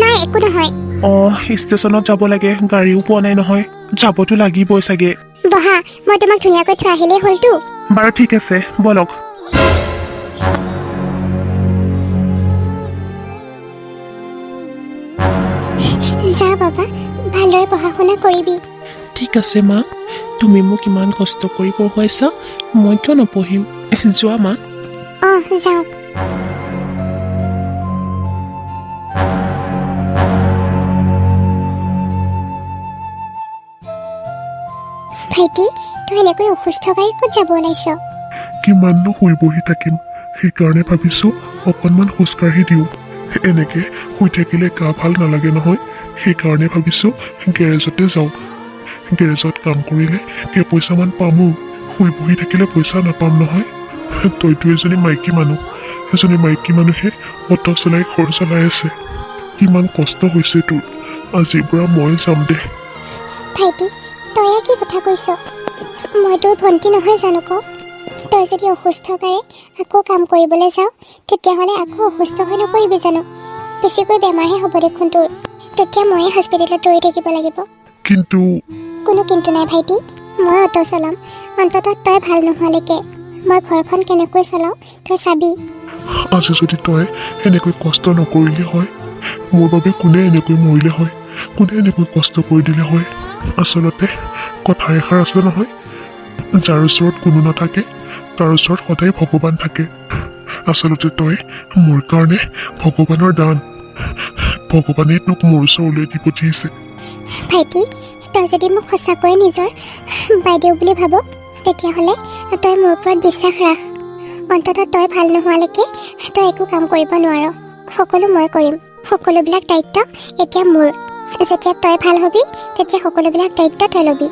নাই একো নহয় অঁ ষ্টেচনত যাব লাগে গাড়ীও পোৱা নাই নহয় যাবতো লাগিবই চাগে বহা মই তোমাক ধুনীয়াকৈ থৈ আহিলেই হ'লতো বাৰু ঠিক আছে বলক যা বাবা ভালদৰে পঢ়া শুনা কৰিবি ঠিক আছে মা তুমি মোক ইমান কষ্ট কৰি পঢ়ুৱাইছা মই কিয় নপঢ়িম যোৱা মা অঁ যাওঁ ভাইটি তই এনেকৈ অসুস্থ গাড়ী ক'ত যাব ওলাইছ কিমাননো শুই বহি থাকিম সেইকাৰণে ভাবিছোঁ অকণমান খোজকাঢ়ি দিওঁ এনেকৈ শুই থাকিলে গা ভাল নালাগে নহয় সেইকাৰণে ভাবিছোঁ গেৰেজতে যাওঁ গেৰেজত কাম কৰিলে কেইপইচামান পামো শুই বহি থাকিলে পইচা নাপাম নহয় তইতো এজনী মাইকী মানুহে অটো চলাই ঘৰ চলাই আছে কিমান কষ্ট হৈছে তোৰ আজিৰ পৰা মই যাম দে ভাইটি তই কি কথা কৈছ মই তোৰ ভণ্টি নহয় জানো ক তই যদি অসুস্থ গাড়ী আকৌ কাম কৰিবলৈ যাওঁ তেতিয়াহ'লে আকৌ অসুস্থ হৈ নপৰিবি জানো বেছিকৈ বেমাৰহে হ'ব দেখোন তোৰ তেতিয়া ময়ে হস্পিটেলত ৰৈ থাকিব লাগিব কিন্তু কোনো কিন্তু নাই ভাইটি মই অটো চলাম অন্ততঃ তই ভাল নোহোৱালৈকে মই ঘৰখন কেনেকৈ চলাওঁ তই চাবি আজি যদি তই এনেকৈ কষ্ট নকৰিলে হয় মোৰ বাবে কোনে এনেকৈ মৰিলে হয় কোনে এনেকৈ কষ্ট কৰি দিলে হয় আচলতে কথা এষাৰ আছে নহয় যাৰ ওচৰত কোনো নাথাকে তাৰ ওচৰত সদায় ভগৱান থাকে। আচলতে তই মোৰ কাৰণে ভগৱানৰ দান। ভগৱানে তোক মোৰ ওচৰলৈ দি পঠিয়াইছে। ভাইটি, তই যদি মোক সঁচাকৈয়ে নিজৰ বাইদেউ বুলি ভাব, তেতিয়াহ'লে তই মোৰ ওপৰত বিশ্বাস ৰাখ। অন্ততঃ তই ভাল নোহোৱালৈকে তই একো কাম কৰিব নোৱাৰ। সকলো মই কৰিম। সকলোবিলাক দায়িত্ব এতিয়া মোৰ। যেতিয়া তই ভাল হবি, তেতিয়া সকলোবিলাক দায়িত্ব তই ল'বি।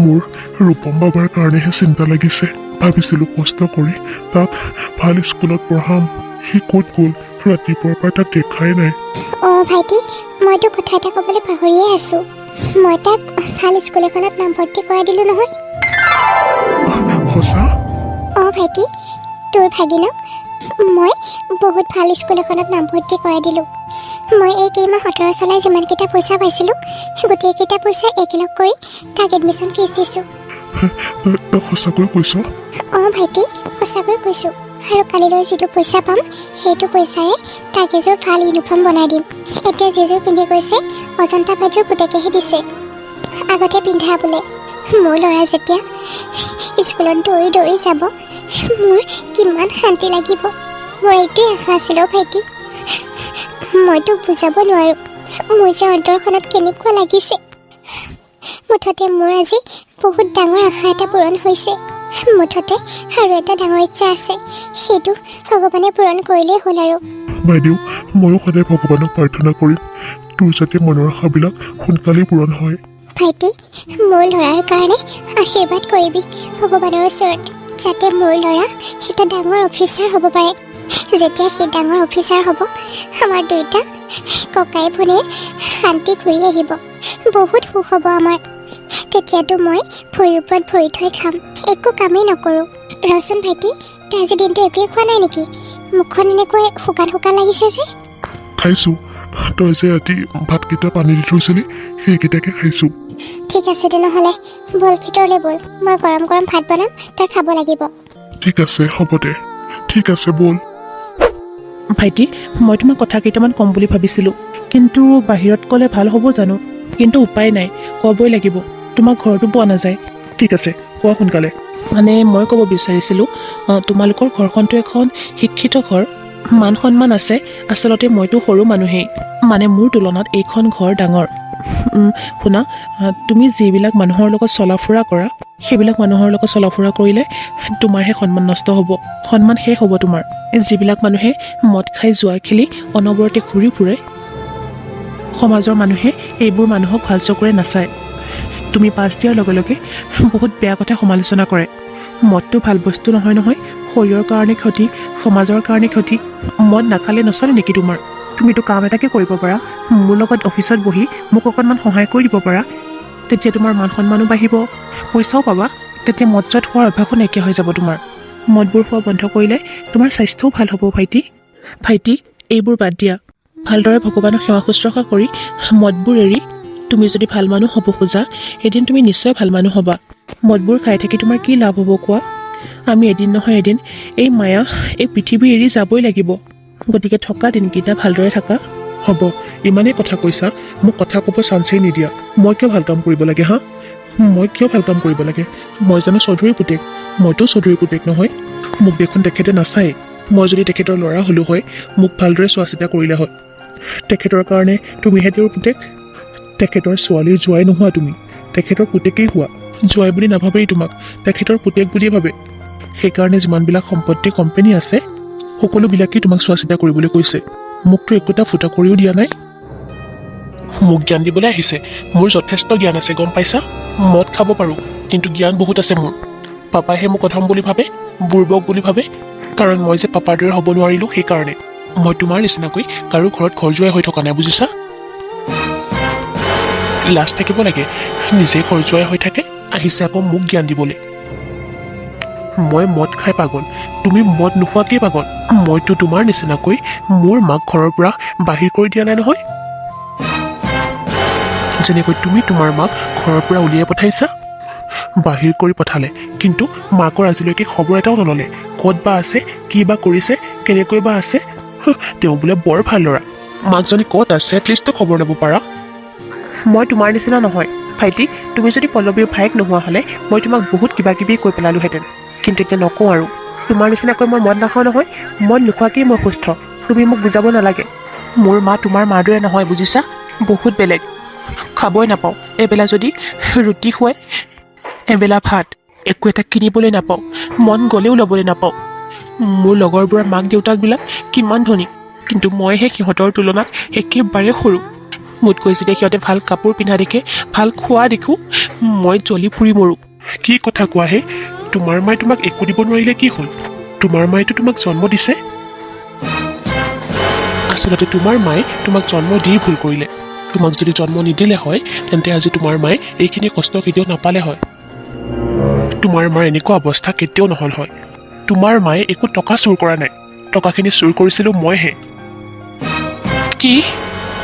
মোৰ ৰূপম বাবাৰ কাৰণেহে চিন্তা লাগিছে। ভাবিছিলোঁ কষ্ট কৰি তাক ভাল স্কুলত পঢ়াম। সি ক'ত গ'ল? ৰাতিপুৱাৰ পৰা তাক দেখাই নাই। অঁ ভাইটি, মইতো কথা এটা ক'বলৈ পাহৰিয়ে আছোঁ। মই তাক ভাল স্কুল এখনত নামভৰ্তি কৰাই দিলোঁ নহয়। সঁচা? অঁ ভাইটি, তোৰ ভাগিনক মই বহুত ভাল স্কুল এখনত নামভৰ্তি কৰাই দিলোঁ। মই এই কেইমাহ অ'টো চলাই যিমানকেইটা পইচা পাইছিলোঁ, গোটেইকেইটা পইচা একেলগ কৰি তাক এডমিশ্যন ফিজ দিছোঁ। তই সঁচাকৈ কৈছ? অঁ ভাইটি, সঁচাকৈ কৈছোঁ। আৰু কালিলৈ যিটো পইচা পাম, সেইটো পইচাৰে তাক এযোৰ ভাল ইউনিফৰ্ম বনাই দিম। এতিয়া যিযোৰ পিন্ধি গৈছে, অজন্তা বাইদেউৰ পুতেকেহে দিছে। আগতে পিন্ধা বোলে। মোৰ ল'ৰা যেতিয়া স্কুলত দৌৰি দৌৰি যাব, মোৰ কিমান শান্তি লাগিব। মোৰ এইটোৱে আশা আছিল অ' ভাইটি। মই তোক বুজাব নোৱাৰোঁ মোৰ যে অন্তৰখনত কেনেকুৱা লাগিছে। মুঠতে মোৰ আজি বহুত ডাঙৰ আশা এটা পূৰণ হৈছে। মুঠতে আৰু এটা ডাঙৰ ইচ্ছা আছে, সেইটো ভগৱানে পূৰণ কৰিলেই হ'ল আৰু। বাইদেউ, ময়ো সদায় ভগৱানক প্ৰাৰ্থনা কৰিম তোৰ যাতে মনৰ আশাবিলাক সোনকালেই পূৰণ হয়। ভাইটি, মোৰ ল'ৰাৰ কাৰণে আশীৰ্বাদ কৰিবি ভগৱানৰ ওচৰত, যাতে মোৰ ল'ৰা এটা ডাঙৰ অফিচাৰ হ'ব পাৰে। যেতিয়া সি ডাঙৰ অফিচাৰ হ'ব, আমাৰ দুইটা ককাই ভনীৰ শান্তি ঘূৰি আহিব। বহুত সুখ হ'ব আমাৰ। তেতিয়াতো মই ভৰিৰ ওপৰত ভৰি থৈ খাম, একো কামেই নকৰোঁ। ৰচোন ভাইটি, তই আজি দিনটো একোৱেই খোৱা নাই নেকি? মুখখন এনেকৈ শুকান শুকান লাগিছে যে? খাইছোঁ। তই যে ৰাতি ভাতকেইটা পানী দি থৈছিলি, সেইকেইটাকে খাইছোঁ। ঠিক আছে তেনেহ'লে, বল ভিতৰলৈ বল। মই গৰম গৰম ভাত বনাম, তই খাব লাগিব। ঠিক আছে, হ'ব দে। ঠিক আছে, ব'ল। ভাইটি, মই তোমাক কথা কেইটামান ক'ম বুলি ভাবিছিলোঁ, কিন্তু বাহিৰত ক'লে ভাল হ'ব জানো? কিন্তু উপায় নাই, ক'বই লাগিব। তোমাক ঘৰতো পোৱা নাযায়। ঠিক আছে, কোৱা সোনকালে। মানে মই ক'ব বিচাৰিছিলোঁ, তোমালোকৰ ঘৰখনতো এখন শিক্ষিত ঘৰ, মান সন্মান আছে। আচলতে মইতো সৰু মানুহেই, মানে মোৰ তুলনাত এইখন ঘৰ ডাঙৰ। শুনা, তুমি যিবিলাক মানুহৰ লগত চলা ফুৰা কৰা, সেইবিলাক মানুহৰ লগত চলা ফুৰা কৰিলে তোমাৰহে সন্মান নষ্ট হ'ব, সন্মান শেষ হ'ব তোমাৰ। যিবিলাক মানুহে মদ খাই জুৱা খেলি অনবৰতে ঘূৰি ফুৰে, সমাজৰ মানুহে এইবোৰ মানুহক ভাল চকুৰে নাচায়। তুমি পাছ দিয়াৰ লগে লগে বহুত বেয়া কথা সমালোচনা কৰে। মদটো ভাল বস্তু নহয় নহয়, শৰীৰৰ কাৰণে ক্ষতি, সমাজৰ কাৰণে ক্ষতি। মদ নাখালে নচলে নেকি তোমাৰ? তুমিতো কাম এটাকে কৰিব পাৰা, মোৰ লগত অফিচত বহি মোক অকণমান সহায় কৰি দিব পাৰা। তেতিয়া তোমাৰ মান সন্মানো বাঢ়িব, পইচাও পাবা। তেতিয়া মদ জত খোৱাৰ অভ্যাসো নাইকিয়া হৈ যাব তোমাৰ। মদবোৰ খোৱা বন্ধ কৰিলে তোমাৰ স্বাস্থ্যও ভাল হ'ব ভাইটি। ভাইটি, এইবোৰ বাদ দিয়া। ভালদৰে ভগৱানক সেৱা শুশ্ৰূষা কৰি মদবোৰ এৰি তুমি যদি ভাল মানুহ হ'ব খোজা, এদিন তুমি নিশ্চয় ভাল মানুহ হ'বা। মদবোৰ খাই থাকি তোমাৰ কি লাভ হ'ব কোৱা? আমি এদিন নহয় এদিন এই মায়া, এই পৃথিৱী এৰি যাবই লাগিব। গতিকে থকা দিনকেইটা ভালদৰে থাকা। হ'ব, ইমানেই কথা কৈছা, মোক কথা ক'ব চান্সেই নিদিয়া। মই কিয় ভাল কাম কৰিব লাগে হা? মই কিয় ভাল কাম কৰিব লাগে? মই জানো চৌধুৰীৰ পুতেক? মইতো চৌধুৰীৰ পুতেক নহয়। মোক দেখোন তেখেতে নাচায়। মই যদি তেখেতৰ ল'ৰা হ'লো হয়, মোক ভালদৰে চোৱা চিতা কৰিলে হয়। তেখেতৰ কাৰণে তুমিহে তেওঁৰ পুতেক? তেখেতৰ ছোৱালীৰ জোৱাই নোহোৱা তুমি, তেখেতৰ পুতেকেই হোৱা। জোৱাই বুলি নাভাবেই তোমাক, তেখেতৰ পুতেক বুলিয়ে ভাবে। সেইকাৰণে যিমানবিলাক সম্পত্তি কোম্পানী আছে, সকলোবিলাকেই তোমাক চোৱা চিতা কৰিবলৈ কৈছে। মোকতো একোটা ফুটা কৰিও দিয়া নাই। মোক জ্ঞান দিবলৈ আহিছে। মোৰ যথেষ্ট জ্ঞান আছে, গম পাইছা? মদ খাব পাৰোঁ, কিন্তু জ্ঞান বহুত আছে মোৰ। পাপাইহে মোক অধম বুলি ভাবে, বুৰ্বক বুলি ভাবে, কাৰণ মই যে পাপাৰ দৰে হ'ব নোৱাৰিলোঁ সেইকাৰণে। মই তোমাৰ নিচিনাকৈ কাৰো ঘৰত ঘৰ জোৱাই হৈ থকা নাই, বুজিছা? লাজ থাকিব লাগে, নিজেই ঘৰ জোৱাই হৈ থাকে, আহিছে আকৌ মোক জ্ঞান দিবলৈ। মই মদ খাই পাগল, তুমি মদ নোখোৱাকেই পাগল। মইতো তোমাৰ নিচিনাকৈ মোৰ মাক ঘৰৰ পৰা বাহিৰ কৰি দিয়া নাই নহয়। যেনেকৈ তুমি তোমাৰ মাক ঘৰৰ পৰা উলিয়াই পঠাইছা, বাহিৰ কৰি পঠালে, কিন্তু মাকৰ আজিলৈকে খবৰ এটাও নল'লে। ক'ত বা আছে, কি বা কৰিছে, কেনেকৈ বা আছে। তেওঁ বোলে বৰ ভাল ল'ৰা। মাকজনী ক'ত আছে এটলিষ্টটো খবৰ ল'ব পাৰা। মই তোমাৰ নিচিনা নহয় ভাইটি। তুমি যদি পল্লৱীৰ ভায়েক নোহোৱা হ'লে মই তোমাক বহুত কিবা কিবি কৈ পেলালোহেঁতেন, কিন্তু এতিয়া নকওঁ আৰু তোমাৰ নিচিনাকৈ মই মদ নাখাওঁ নহয় মদ নোখোৱাকেই মই সুস্থ তুমি মোক বুজাব নালাগে মোৰ মা তোমাৰ মাৰ দৰে নহয় বুজিছা বহুত বেলেগ খাবই নাপাওঁ এবেলা যদি ৰুটি খুৱাই এবেলা ভাত একো এটা কিনিবলৈ নাপাওঁ মন গ'লেও ল'বলৈ নাপাওঁ মোৰ লগৰবোৰৰ মাক দেউতাকবিলাক কিমান ধনী কিন্তু মইহে সিহঁতৰ তুলনাত একেবাৰে সৰু মোতকৈ যেতিয়া সিহঁতে ভাল কাপোৰ পিন্ধা দেখে ভাল খোৱা দেখোঁ মই জ্বলি ফুৰি মৰোঁ কি কথা কোৱা হে তোমাৰ মায়ে তোমাক একো দিব নোৱাৰিলে কি হ'ল তোমাৰ মায়েতো তোমাক জন্ম দিছে আচলতে তোমাৰ মায়ে তোমাক জন্ম দি ভুল কৰিলে তোমাক যদি জন্ম নিদিলে হয় তেন্তে আজি তোমাৰ মায়ে এইখিনি কষ্ট কেতিয়াও নাপালে হয় তোমাৰ মাৰ এনেকুৱা অৱস্থা কেতিয়াও নহ'ল হয় তোমাৰ মায়ে একো টকা চুৰ কৰা নাই টকাখিনি চুৰ কৰিছিলোঁ মইহে কি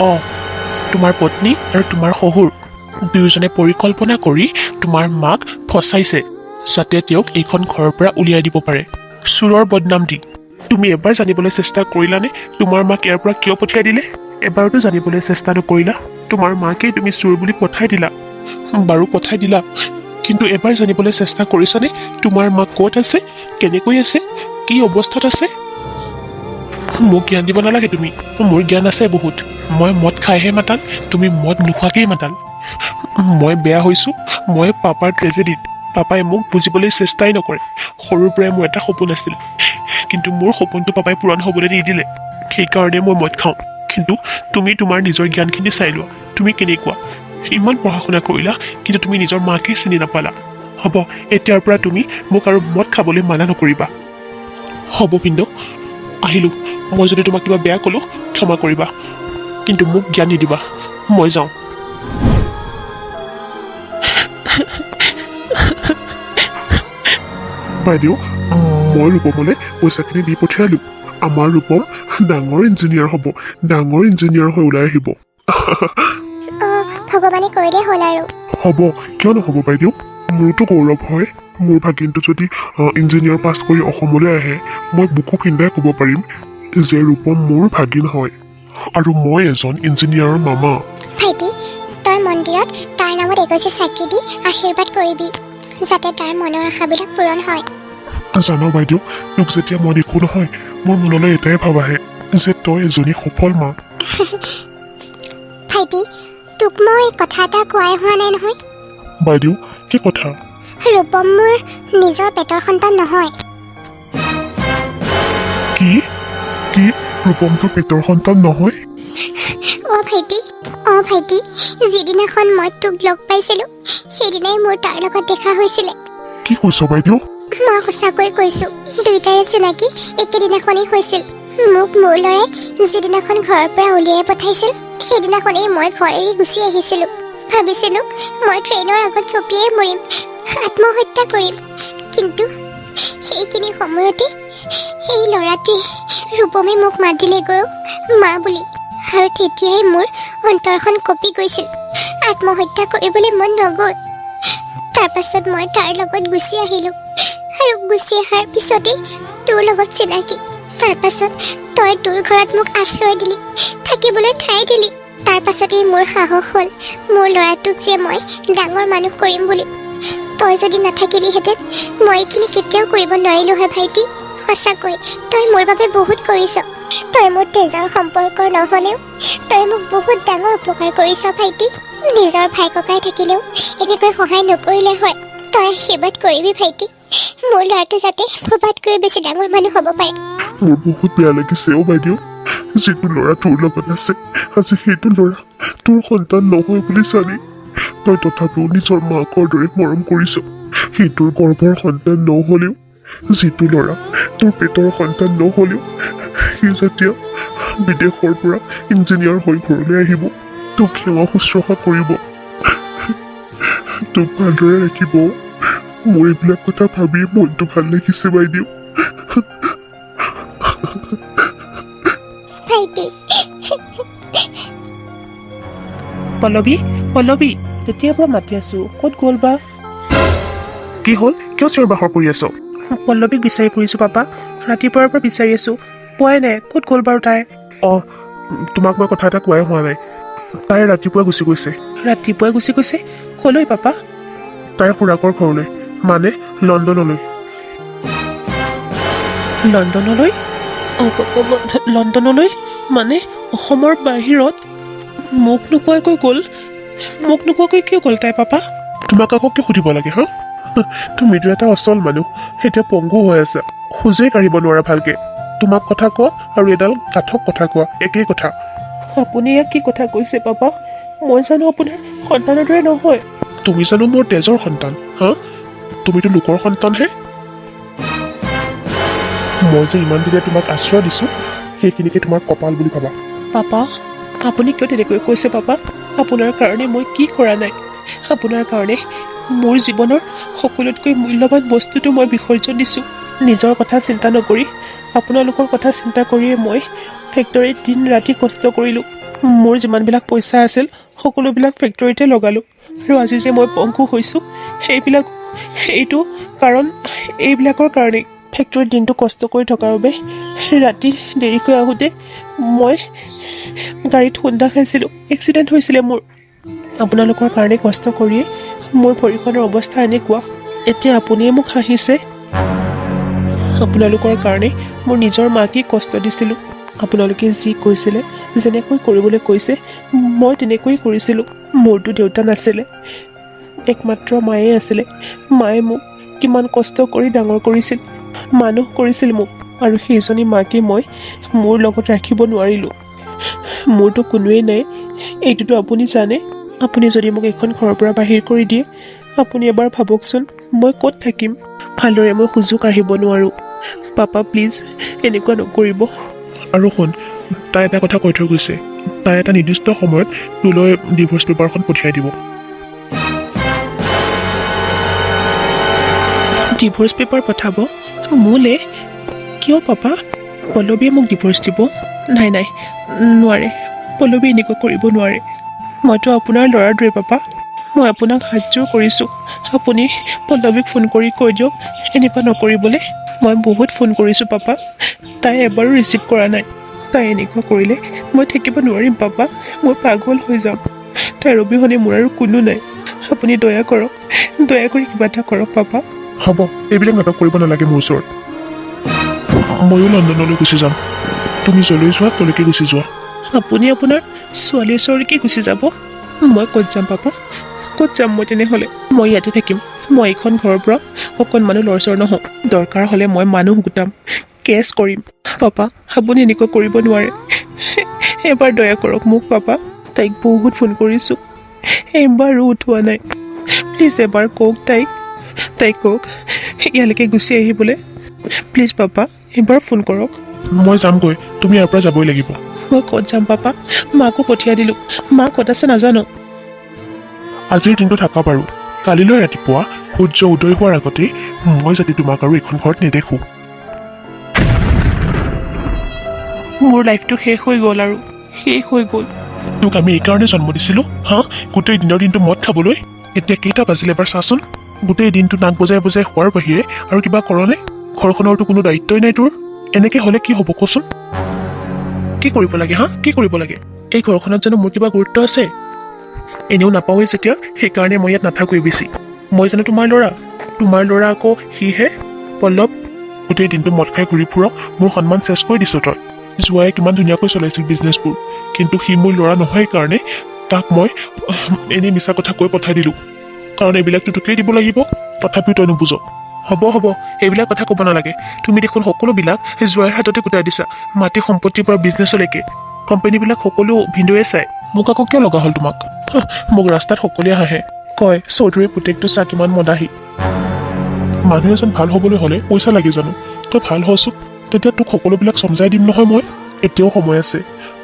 অঁ তোমাৰ পত্নী আৰু তোমাৰ শহুৰ দুয়োজনে পৰিকল্পনা কৰি তোমাৰ মাক ফচাইছে যাতে তেওঁক এইখন ঘৰৰ পৰা উলিয়াই দিব পাৰে চোৰৰ বদনাম দি তুমি এবাৰ জানিবলৈ চেষ্টা কৰিলানে তোমাৰ মাক ইয়াৰ পৰা কিয় পঠিয়াই দিলে এবাৰতো জানিবলৈ চেষ্টা নকৰিলা তোমাৰ মাকেই তুমি চোৰ বুলি পঠাই দিলা বাৰু পঠাই দিলা কিন্তু এবাৰ জানিবলৈ চেষ্টা কৰিছানে তোমাৰ মাক ক'ত আছে কেনেকৈ আছে কি অৱস্থাত আছে মোক জ্ঞান দিব নালাগে তুমি মোৰ জ্ঞান আছে বহুত মই মদ খাইহে মাতাল তুমি মদ নোখোৱাকেই মাতাল মই বেয়া হৈছোঁ মই পাপাৰ ট্ৰেজেডিত পাপাই মোক বুজিবলৈ চেষ্টাই নকৰে সৰুৰ পৰাই মোৰ এটা সপোন আছিল কিন্তু মোৰ সপোনটো পাপাই পূৰণ হ'বলৈ নিদিলে সেইকাৰণে মই মদ খাওঁ কিন্তু তুমি তোমাৰ নিজৰ জ্ঞানখিনি চাই লোৱা তুমি কেনেকুৱা ইমান পঢ়া শুনা কৰিলা কিন্তু তুমি নিজৰ মাকেই চিনি নাপালা হ'ব এতিয়াৰ পৰা তুমি মোক আৰু মদ খাবলৈ মানা নকৰিবা হ'ব পিণ্ড আহিলোঁ মই যদি তোমাক কিবা বেয়া ক'লোঁ ক্ষমা কৰিবা কিন্তু মোক জ্ঞান নিদিবা মই যাওঁ বাইদেউ মই ৰূপমলৈ পইচাখিনি দি পঠিয়ালোঁ আমাৰ ৰূপম ডাঙৰ ইঞ্জিনিয়াৰ হ'ব ডাঙৰ ইঞ্জিনিয়াৰ হৈ ওলাই আহিব অঁ ভগৱানে কৰিলেই হ'ল আৰু হ'ব কিয় নহ'ব বাইদেউ মোৰতো গৌৰৱ হয় মোৰ ভাগিনটো যদি ইঞ্জিনিয়াৰ পাছ কৰি অসমলৈ আহে মই বুকু পিন্ধাই ক'ব পাৰিম যে ৰূপম মোৰ ভাগিন হয় আৰু মই এজন ইঞ্জিনিয়াৰৰ মামা ভাইটি তই মন্দিৰত তাৰ নামত এগছি চাকি দি আশীৰ্বাদ কৰিবি যাতে তাৰ মনৰ আশাবিলাক পূৰণ হয় জানো বাইদেউ তোক যেতিয়া মই দেখোঁ নহয় মোৰ মনলৈ এটাই ভাৱ আহে যে তই এজনী সফল মা ভাইটি তোক মই কথা এটা কোৱাই হোৱা নাই নহয় বাইদেউ কি কথা ৰূপম মোৰ নিজৰ পেটৰ সন্তান নহয় কি কি ৰূপমটোৰ পেটৰ সন্তান নহয় অঁ ভাইটি যিদিনাখন মই তোক লগ পাইছিলোঁ সেইদিনাই মোৰ তাৰ লগত দেখা হৈছিলে কি কৈছ বাইদেউ মই সঁচাকৈ কৈছোঁ দুয়োটাৰে চিনাকি একেদিনাখনেই হৈছিল মোক মোৰ ল'ৰাই যিদিনাখন ঘৰৰ পৰা উলিয়াই পঠাইছিল সেইদিনাখনেই মই ঘৰ এৰি গুচি আহিছিলোঁ ভাবিছিলোঁ মই ট্ৰেইনৰ আগত চপিয়াই মৰিম আত্মহত্যা কৰিম কিন্তু সেইখিনি সময়তে সেই ল'ৰাটোৱে ৰূপমে মোক মাতিলেগৈ মা বুলি আৰু তেতিয়াই মোৰ অন্তৰখন কঁপি গৈছিল আত্মহত্যা কৰিবলৈ মন নগ'ল তাৰপাছত মই তাৰ লগত গুচি আহিলোঁ আৰু গুচি অহাৰ পিছতেই তোৰ লগত চিনাকি তাৰপাছত তই তোৰ ঘৰত মোক আশ্ৰয় দিলি থাকিবলৈ ঠাই দিলি তাৰপাছতেই মোৰ সাহস হ'ল মোৰ ল'ৰাটোক যে মই ডাঙৰ মানুহ কৰিম বুলি তই যদি নাথাকিলিহেঁতেন মই এইখিনি কেতিয়াও কৰিব নোৱাৰিলোঁ হয় ভাইটি সঁচাকৈ তই মোৰ বাবে বহুত কৰিছ তই মোৰ তেজৰ সম্পৰ্কৰ নহ'লেও তই মোক বহুত ডাঙৰ উপকাৰ কৰিছ ভাইটি নিজৰ ভাই ককাই থাকিলেও এনেকৈ সহায় নকৰিলে হয় তই আশীৰ্বাদ কৰিবি ভাইটি মোৰ ল'ৰাটো যাতে ভবাতকৈ বেছি ডাঙৰ মানুহ হ'ব পাৰে মোৰ বহুত বেয়া লাগিছে অ' বাইদেউ যিটো ল'ৰা তোৰ লগত আছে আজি সেইটো ল'ৰা তোৰ সন্তান নহয় বুলি জানি তই তথাপিও নিজৰ মাকৰ দৰে মৰম কৰিছ সি তোৰ গৰ্ভৰ সন্তান নহ'লেও যিটো ল'ৰা তোৰ পেটৰ সন্তান নহ'লেও সি যেতিয়া বিদেশৰ পৰা ইঞ্জিনিয়াৰ হৈ ঘৰলৈ আহিব তোক সেৱা শুশ্ৰূষা কৰিব তোক ভালদৰে ৰাখিব মোৰ এইবিলাক কথা ভাবিয়ে মনটো ভাল লাগিছে বাইদেউ ভাইটি পল্লৱী তেতিয়াৰ পৰা মাতি আছো ক'ত গ'ল বা কি হ'ল কিয় চিঞৰ বাখৰ কৰি আছ পল্লৱীক বিচাৰি ফুৰিছো পাপা ৰাতিপুৱাৰ পৰা বিচাৰি আছো পোৱাই নাই ক'ত গ'ল বাৰু তাই অঁ তোমাক মই কথা এটা কোৱাই হোৱা নাই তাই ৰাতিপুৱা গুচি গৈছে ক'লৈ পাপা তাইৰ খুৰাকৰ ঘৰলৈ মানে লণ্ডনলৈ লণ্ডনলৈ লণ্ডনলৈ মানে অসমৰ বাহিৰত মোক নোকোৱাকৈ গ'ল মোক নোকোৱাকৈ কিয় গ'ল তাই পাপা তোমাক আকৌ কিয় সুধিব লাগে হা তুমিতো এটা অচল মানুহ এতিয়া পংগু হৈ আছা খোজেই কাঢ়িব নোৱাৰা ভালকে তোমাক কথা কোৱা আৰু এডাল কাঠক কথা কোৱা একেই কথা আপুনি ইয়াক কি কথা কৈছে পাপা মই জানো আপোনাৰ সন্তানৰ দৰে নহয় তুমি জানো মোৰ তেজৰ সন্তান হা তুমিতো লোকৰ সন্তানহে মই যে ইমান দিনে তোমাক আশ্ৰয় দিছো সেইখিনিকে তোমাৰ কপাল বুলি ভাবা পাপা আপুনি কিয় তেনেকৈ কৈছে পাপা আপোনাৰ কাৰণে মই কি কৰা নাই আপোনাৰ কাৰণে মোৰ জীৱনৰ সকলোতকৈ মূল্যৱান বস্তুটো মই বিসৰ্জন দিছোঁ নিজৰ কথা চিন্তা নকৰি আপোনালোকৰ কথা চিন্তা কৰিয়ে মই ফেক্টৰীত দিন ৰাতি কষ্ট কৰিলোঁ মোৰ যিমানবিলাক পইচা আছিল সকলোবিলাক ফেক্টৰীতে লগালোঁ আৰু আজি যে মই পংগু হৈছোঁ সেইটো কাৰণ এইবিলাকৰ কাৰণেই ফেক্টৰীত দিনটো কষ্ট কৰি থকাৰ বাবে ৰাতি দেৰিকৈ আহোঁতে মই গাড়ীত খুন্দা খাইছিলোঁ এক্সিডেণ্ট হৈছিলে মোৰ আপোনালোকৰ কাৰণে কষ্ট কৰিয়ে মোৰ ভৰিখনৰ অৱস্থা এনেকুৱা এতিয়া আপুনিয়ে মোক হাঁহিছে আপোনালোকৰ কাৰণে মোৰ নিজৰ মাকেই কষ্ট দিছিলোঁ আপোনালোকে যি কৈছিলে যেনেকৈ কৰিবলৈ কৈছে মই তেনেকৈ কৰিছিলোঁ মোৰতো দেউতা নাছিলে একমাত্ৰ মায়ে আছিলে মায়ে মোক কিমান কষ্ট কৰি ডাঙৰ কৰিছিল মানুহ কৰিছিল মোক আৰু সেইজনী মাকে মই মোৰ লগত ৰাখিব নোৱাৰিলোঁ মোৰতো কোনোৱেই নাই এইটোতো আপুনি জানে আপুনি যদি মোক এইখন ঘৰৰ পৰা বাহিৰ কৰি দিয়ে আপুনি এবাৰ ভাবকচোন মই ক'ত থাকিম ভালদৰে মই সুযোগ আহিব নোৱাৰোঁ পাপা প্লিজ এনেকুৱা নকৰিব আৰু শুন তাই এটা কথা কৈ থৈ গৈছে তাই এটা নিৰ্দিষ্ট সময়ত তোলৈ ডিভৰ্চ পেপাৰখন পঠিয়াই দিব ডিভৰ্চ পেপাৰ পঠাব মোলৈ কিয় পাপা পল্লৱীয়ে মোক ডিভৰ্চ দিব নাই নোৱাৰে পল্লৱী এনেকুৱা কৰিব নোৱাৰে মইতো আপোনাৰ ল'ৰাৰ দৰে পাপা মই আপোনাক সাহায্য কৰিছোঁ আপুনি পল্লৱীক ফোন কৰি কৈ দিয়ক এনেকুৱা নকৰিবলৈ মই বহুত ফোন কৰিছোঁ পাপা তাই এবাৰো ৰিচিভ কৰা নাই তাই এনেকুৱা কৰিলে মই থাকিব নোৱাৰিম পাপা মই পাগল হৈ যাম তাইৰ অবিহনে মোৰ আৰু কোনো নাই আপুনি দয়া কৰক দয়া কৰি কিবা এটা কৰক পাপা হ'ব এইবিলাক নাটক কৰিব নালাগে মোৰ ওচৰত ময়ো লণ্ডনলৈ গুচি যাম তুমি যলৈ যোৱা তলৈকে গুচি যোৱা আপুনি আপোনাৰ ছোৱালীৰ ওচৰলৈকে গুচি যাব মই ক'ত যাম পাপা ক'ত যাম মই তেনেহ'লে মই ইয়াতে থাকিম মই এইখন ঘৰৰ পৰা অকণমানো লৰচৰ নহওঁ দৰকাৰ হ'লে মই মানুহ গোটাম কেছ কৰিম পাপা আপুনি এনেকুৱা কৰিব নোৱাৰে এবাৰ দয়া কৰক মোক পাপা তাইক বহুত ফোন কৰিছোঁ এবাৰো উঠোৱা নাই প্লিজ এবাৰ কওক তাইক কওক ইয়ালৈকে গুচি আহিবলৈ প্লিজ পাপা এবাৰ ফোন কৰক মই যামগৈ তুমি ইয়াৰ পৰা যাবই লাগিব মই ক'ত যাম পাপা মাকো পঠিয়াই দিলোঁ মা ক'ত আছে নাজানো আজিৰ দিনটো থাকা বাৰু কালিলৈ ৰাতিপুৱা সূৰ্য উদয় হোৱাৰ আগতেই মই যাতে তোমাক আৰু এইখন ঘৰত নেদেখোঁ মোৰ লাইফটো শেষ হৈ গ'ল আৰু শেষ হৈ গ'ল তোক আমি এইকাৰণে জন্ম দিছিলোঁ হা গোটেই দিনৰ দিনটো মদ খাবলৈ এতিয়া কেইটা বাজিলে এবাৰ চাচোন গোটেই দিনটো নাক বজাই বজাই খোৱাৰ বাহিৰে আৰু কিবা কৰনে ঘৰখনৰতো কোনো দায়িত্বই নাই তোৰ এনেকৈ হ'লে কি হ'ব কচোন কি কৰিব লাগে হা কি কৰিব লাগে এই ঘৰখনত জানো মোৰ কিবা গুৰুত্ব আছে এনেও নাপাওঁৱেই যেতিয়া সেইকাৰণে মই ইয়াত নাথাকোৱেই বেছি মই জানো তোমাৰ ল'ৰা আকৌ সিহে পল্লৱ গোটেই দিনটো মদ খাই ঘূৰি ফুৰক মোৰ সন্মান চেচ কৰি দিছ তই জোৱাই কিমান ধুনীয়াকৈ চলাইছিল বিজনেছবোৰ কিন্তু সি মোৰ ল'ৰা নহয় কাৰণে তাক মই এনেই মিছা কথা কৈ পঠাই দিলোঁ কাৰণ এইবিলাকতো তোকেই দিব লাগিব তথাপিও তই নুবুজ হ'ব এইবিলাক কথা ক'ব নালাগে তুমি দেখোন সকলোবিলাক জোৱাইৰ হাততে গোটাই দিছা মাটি সম্পত্তিৰ পৰা বিজনেছলৈকে কোম্পানীবিলাক সকলো ভিন্দুৱে চাই মোক আকৌ কিয় লগা হ'ল তোমাক মোক ৰাস্তাত সকলোৱে হাঁহে কয় চৌধুৰীৰ পুতেকটো চা কিমান মদাহী মানুহ এজন ভাল হ'বলৈ হ'লে পইচা লাগে জানো তই ভাল হচোন তেতিয়া তোক সকলোবিলাক সমজাই দিম নহয় মই এতিয়াও সময় আছে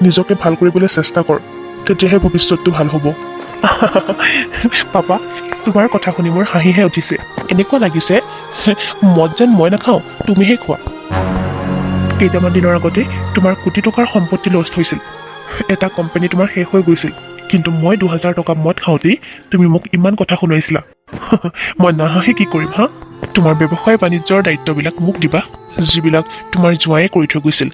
নিজকে ভাল কৰিবলৈ চেষ্টা কৰ তেতিয়াহে ভৱিষ্যতটো ভাল হ'ব পাপা তোমাৰ কথা শুনি মোৰ হাঁহিহে উঠিছে এনেকুৱা লাগিছে মদ যেন মই নাখাওঁ তুমিহে খোৱা কেইটামান দিনৰ আগতে তোমাৰ কোটি টকাৰ সম্পত্তি লষ্ট হৈছিল এটা কোম্পানী তোমাৰ শেষ হৈ গৈছিল কিন্তু মই 2000 টকা মদ খাওঁতেই তুমি মোক ইমান কথা শুনাইছিলা মই নাহাঁহি কি কৰিম হা তোমাৰ ব্যৱসায় বাণিজ্যৰ দায়িত্ববিলাক মোক দিবা যিবিলাক তোমাৰ জোৱায়ে কৰি থৈ গৈছিল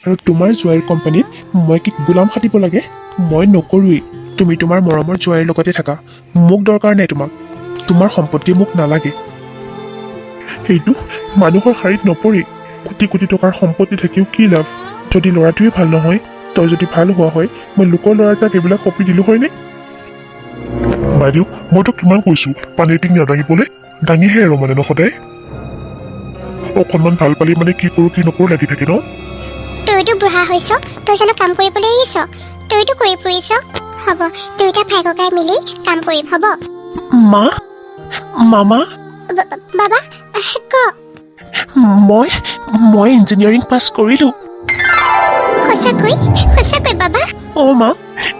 আৰু তোমাৰ জোৱাইৰ কোম্পানীত মই কি গোলাম খাটিব লাগে মই নকৰোৱেই তুমি তোমাৰ মৰমৰ জোৱাইৰ লগতে থাকা মোক দৰকাৰ নাই তোমাৰ সম্পত্তি মোক নালাগে সেইটো মানুহৰ শাৰীত নপৰি কোটি কোটি টকাৰ সম্পত্তি থাকিও কি লাভ যদি ল'ৰাটোৱে ভাল নহয় তই যদি ভাল হোৱা হয় মই লোকৰ ল'ৰা এটাক এইবিলাক সপি দিলো হয়নে বাইদেউ মইতো কিমান কৈছো পানীৰ টিং নাদাঙিবলৈ দাঙিহে আৰু মানে ন সদায় অকণমান ভাল পালি মানে কি কৰোঁ কি নকৰোঁ লাগি থাকে ন তইতো বুঢ়া হৈছ তই জানো কাম কৰিবলৈ এৰিছ তইতো কৰি ফুৰিছ হ'ব দুয়োটা ভাই ককাই মিলি কাম কৰিম হ'ব মা মামা বাবা ক মই মই ইঞ্জিনিয়াৰিং পাছ কৰিলোঁ সঁচাকৈ বাবা অঁ মা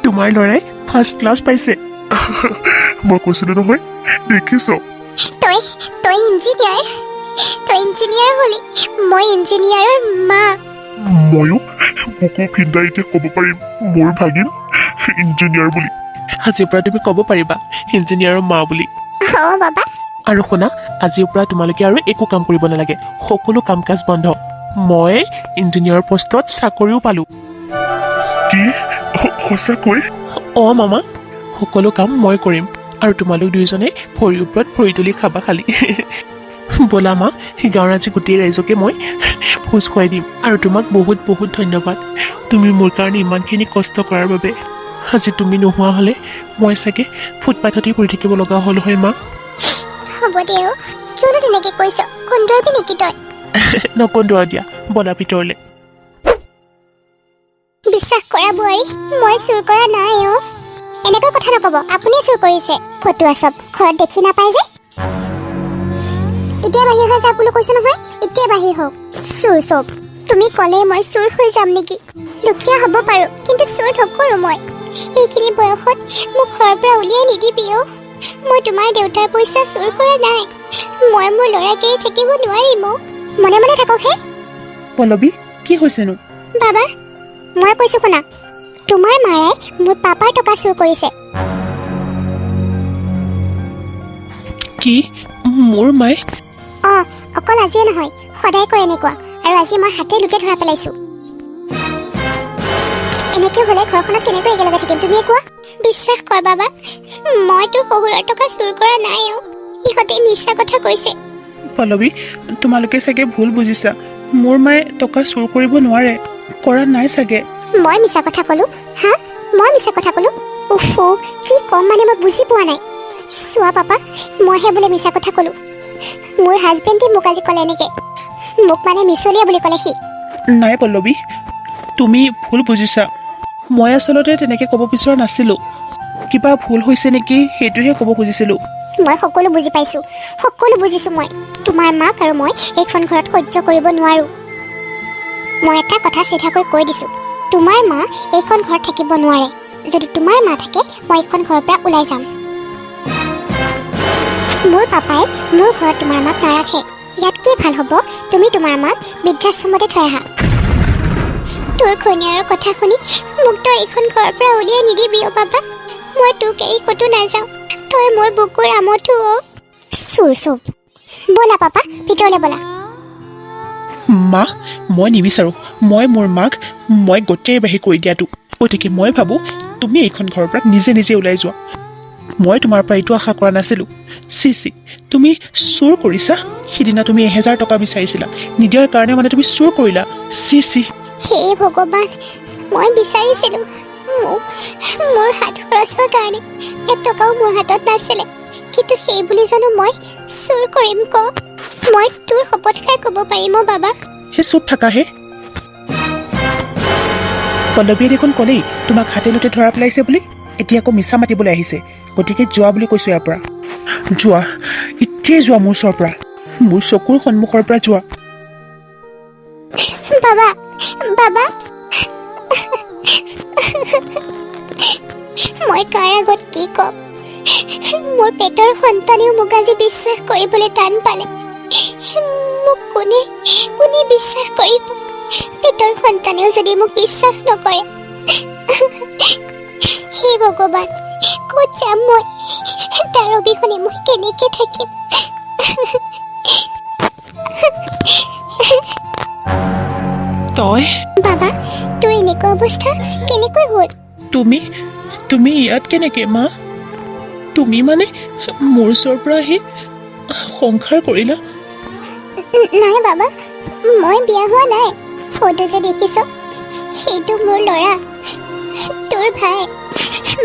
তোমাৰ ল'ৰাই ফাৰ্ষ্ট ক্লাছ পাইছে মই কৈছিলো নহয় দেখিছ তই ইঞ্জিনিয়াৰ হলি মই ইঞ্জিনিয়াৰৰ মা ময়ো মোকো ভিন্দাই এতিয়া ক'ব পাৰিম মোৰ ভাগিন ইঞ্জিনিয়াৰ বুলি আজিৰ পৰা তুমি ক'ব পাৰিবা ইঞ্জিনিয়াৰৰ মা বুলি অঁ বাবা আৰু শুনা আজিৰ পৰা তোমালোকে আৰু একো কাম কৰিব নালাগে সকলো কাম কাজ বন্ধ মই ইঞ্জিনিয়াৰ পষ্টত চাকৰিও পালোঁ কি সঁচাকৈ অঁ মামা সকলো কাম মই কৰিম আৰু তোমালোক দুয়োজনে ভৰিৰ ওপৰত ভৰি তুলি খাবা খালি ব'লা মা গাঁৱৰ আজি গোটেই ৰাইজকে মই ভোজ খুৱাই দিম আৰু তোমাক বহুত বহুত ধন্যবাদ তুমি মোৰ কাৰণে ইমানখিনি কষ্ট কৰাৰ বাবে আজি তুমি নোহোৱা হ'লে মই চাগে ফুটপাথতেই পৰি থাকিব লগা হ'ল হয় মা হ'ব দে অ' কিয়নো তেনেকৈ কৈছ কন্দুৱাবি নেকি তই নকন্দোৱা দিয়া বলা ভিতৰলৈ বিশ্বাস কৰা বোৱাৰী মই চুৰ কৰা নাই অ' এনেকৈ কথা নক'ব আপুনিয়ে চুৰ কৰিছে ফটোৱা চব ঘৰত দেখি নাপায় যে এতিয়া বাহিৰ হৈ যাওক বুলি কৈছো নহয় এতিয়া বাহিৰ হওক চুৰ চব তুমি ক'লে মই চুৰ হৈ যাম নেকি দুখীয়া হ'ব পাৰোঁ কিন্তু চুৰ নকৰোঁ মই এইখিনি বয়সত মোক ঘৰৰ পৰা উলিয়াই নিদিবি অ' মই তোমাৰ দেউতাৰ পইচা চুৰ কৰা নাই মই মোৰ ল'ৰাক এৰি থাকিব নোৱাৰিম অ' মনে মনে থাককহে পল্লৱী কি হৈছেনো বাবা মই কৈছো শুনা তোমাৰ মাৰে মোৰ পাপাৰ টকা চুৰ কৰিছে কি মোৰ মায়ে অঁ অকল আজিয়ে নহয় সদায় কৰে এনেকুৱা আৰু আজি মই হাতে লোকে ধৰা পেলাইছো এনেকৈ হ'লে ঘৰখনত কেনেকৈ একেলগে থাকিম তুমিয়ে কোৱা বিশ্বাস কৰ বাবা মই তোৰ শহুৰৰ টকা চুৰ কৰা নাই অ' ইহঁতে মিছা কথা কৈছে পল্লৱী তোমালোকে চাগে ভুল বুজিছা মোৰ মায়ে টকা চুৰ কৰিব নোৱাৰে কৰা নাই চাগে মই মিছা কথা ক'লো হা মই মিছা কথা ক'লো উফ কি ক'ম মানে মই বুজি পোৱা নাই চোৱা পাপা মইহে বোলে মিছা কথা ক'লো মোৰ হাজবেণ্ডে মোক আজি ক'লে এনেকৈ মোক মানে মিছলীয়া বুলি ক'লে সি নাই পল্লৱী তুমি ভুল বুজিছা মই আচলতে তেনেকৈ ক'ব বিচৰা নাছিলোঁ কিবা ভুল হৈছে নেকি সেইটোহে ক'ব খুজিছিলোঁ মই সকলো বুজি পাইছোঁ সকলো বুজিছোঁ মই তোমাৰ মাক আৰু মই এইখন ঘৰত সহ্য কৰিব নোৱাৰোঁ মই এটা কথা চিধাকৈ কৈ দিছোঁ তোমাৰ মা এইখন ঘৰত থাকিব নোৱাৰে যদি তোমাৰ মা থাকে মই এইখন ঘৰৰ পৰা ওলাই যাম মোৰ পাপাই মোৰ ঘৰত তোমাৰ মাক নাৰাখে ইয়াতকৈ ভাল হ'ব তুমি তোমাৰ মাক বৃদ্ধাশ্ৰমতে থৈ আহা তোৰ ঘৈণীয়াৰৰ কথা শুনি মোক তই এইখন ঘৰৰ পৰা উলিয়াই নিদিবি অ' বাবা মই তোক এৰি ক'তো নাযাওঁ তই মোৰ বুকুৰ আমঠু অ' চুৰ চুপ ব'লা পাপা ভিতৰলৈ ব'লা মা মই নিবিচাৰোঁ মই মোৰ মাক মই গোটেই বাহিৰ কৰি দিয়াটো গতিকে মই ভাবোঁ তুমি এইখন ঘৰৰ পৰা নিজে নিজে ওলাই যোৱা মই তোমাৰ পৰা এইটো আশা কৰা নাছিলোঁ চি তুমি চুৰ কৰিছা সিদিনা তুমি 1000 টকা বিচাৰিছিলা নিদিয়াৰ কাৰণে মানে তুমি চুৰ কৰিলা চি হে ভগৱান মই বিচাৰিছিলোঁ মোৰ হাত খৰচৰ কাৰণে এটকাও মোৰ হাতত নাছিলে কিন্তু সেই বুলি জানো মই চুৰ কৰিম ক মই তোৰ শপত খাই ক'ব পাৰিম অ' বাবা হে চুপ থাকা হে পল্লৱীয়ে দেখোন ক'লেই তোমাক হাতে লোতে ধৰা পেলাইছে বুলি এতিয়া আকৌ মিছা মাতিবলৈ আহিছে গতিকে যোৱা বুলি কৈছোঁ ইয়াৰ পৰা যোৱা এতিয়াই যোৱা মোৰ ওচৰৰ পৰা মোৰ চকুৰ সন্মুখৰ পৰা যোৱা বাবা বাবা মই কাৰ আগত কি ক'ম মোৰ পেটৰ সন্তানেও মোক আজি বিশ্বাস কৰিবলৈ টান পালে মোক কোনে বিশ্বাস কৰিব পেটৰ সন্তানেও যদি মোক বিশ্বাস নকৰে হে ভগৱান ক'ত যাম মই তাৰ অবিহনে মই কেনেকে থাকিম তই বাবা তোৰ এনেকুৱা অৱস্থা কেনেকৈ হ'ল তুমি ইয়াত কেনেকে মা তুমি মানে মোৰ ওচৰৰ পৰা আহি সংসাৰ কৰিলা নাই বাবা মই বিয়া হোৱা নাই। ফটো যে দেখিছ সেইটো মোৰ ল'ৰা, তোৰ ভাই।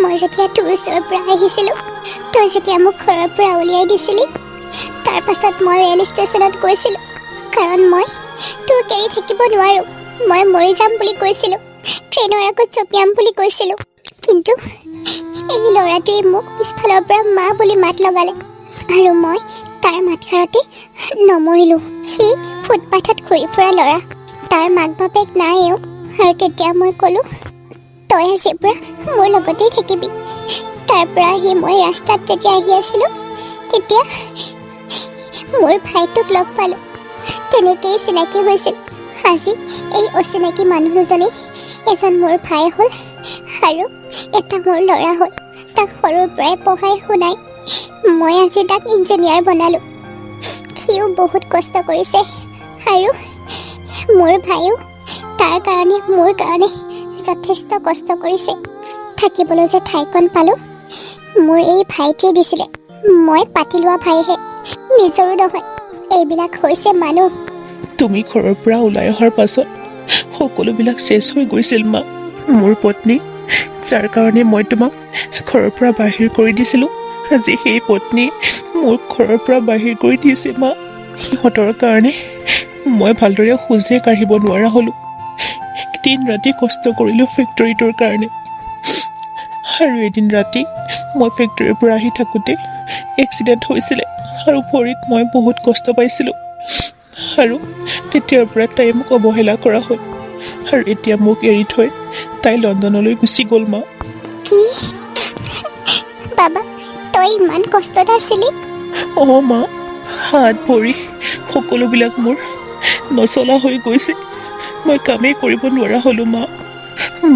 মই যেতিয়া তোৰ ওচৰৰ পৰা আহিছিলোঁ, তই যেতিয়া মোক ঘৰৰ পৰা উলিয়াই দিছিলি, তাৰ পাছত মই ৰেল ষ্টেচনত গৈছিলোঁ, কাৰণ মই তোক এৰি থাকিব নোৱাৰোঁ। মই মৰি যাম বুলি কৈছিলোঁ, ট্ৰেইনৰ আগত জঁপিয়াম বুলি কৈছিলোঁ, কিন্তু এই ল'ৰাটোৱে মোক পিছফালৰ পৰা মা বুলি মাত লগালে, আৰু মই তাৰ মাতষাৰতে নমৰিলোঁ। সি ফুটপাথত ঘূৰি ফুৰা ল'ৰা, তাৰ মাক বাপেক নাইও। আৰু তেতিয়া মই ক'লোঁ, তই আজিৰ পৰা মোৰ লগতেই থাকিবি। তাৰ পৰা আহি মই ৰাস্তাত যেতিয়া আহি আছিলোঁ, তেতিয়া মোৰ ভাইটোক লগ পালোঁ। তেনেকেই চিনাকি হৈছিল। আজি এই অচিনাকি মানুহ দুজনেই এজন মোৰ ভাই হ'ল আৰু এটা মোৰ ল'ৰা হ'ল। তাক সৰুৰ পৰাই পঢ়াই শুনাই মই আজি তাক ইঞ্জিনিয়াৰ বনালোঁ। সিও বহুত কষ্ট কৰিছে, আৰু মোৰ ভাইও তাৰ কাৰণে মোৰ কাৰণে যথেষ্ট কষ্ট কৰিছে। থাকিবলৈ যে ঠাইকণ পালোঁ, মোৰ এই ভাইটোৱে দিছিলে। মই পাতি লোৱা ভাইহে, নিজৰো নহয়। এইবিলাক হৈছে মানুহ। তুমি ঘৰৰ পৰা ওলাই অহাৰ পাছত সকলোবিলাক চেছ হৈ গৈছিল মা। মোৰ পত্নী, যাৰ কাৰণে মই তোমাক ঘৰৰ পৰা বাহিৰ কৰি দিছিলোঁ, আজি সেই পত্নী মোক ঘৰৰ পৰা বাহিৰ কৰি দিছে মা। সিহঁতৰ কাৰণে মই ভালদৰে খোজে কাঢ়িব নোৱাৰা হ'লোঁ। দিন ৰাতি কষ্ট কৰিলোঁ ফেক্টৰীটোৰ কাৰণে। আৰু এদিন ৰাতি মই ফেক্টৰীৰ পৰা আহি থাকোঁতে এক্সিডেণ্ট হৈছিলে, আৰু ভৰিত মই বহুত কষ্ট পাইছিলোঁ। আৰু তেতিয়াৰ পৰা তাই মোক অৱহেলা কৰা হ'ল, আৰু এতিয়া মোক এৰি থৈ তাই লণ্ডনলৈ গুচি গ'ল মা। কি বাবা, তই ইমান কষ্টত আছিলি? অঁ মা, হাত ভৰি সকলোবিলাক মোৰ নচলা হৈ গৈছে। মই কামেই কৰিব নোৱাৰা হ'লোঁ মা।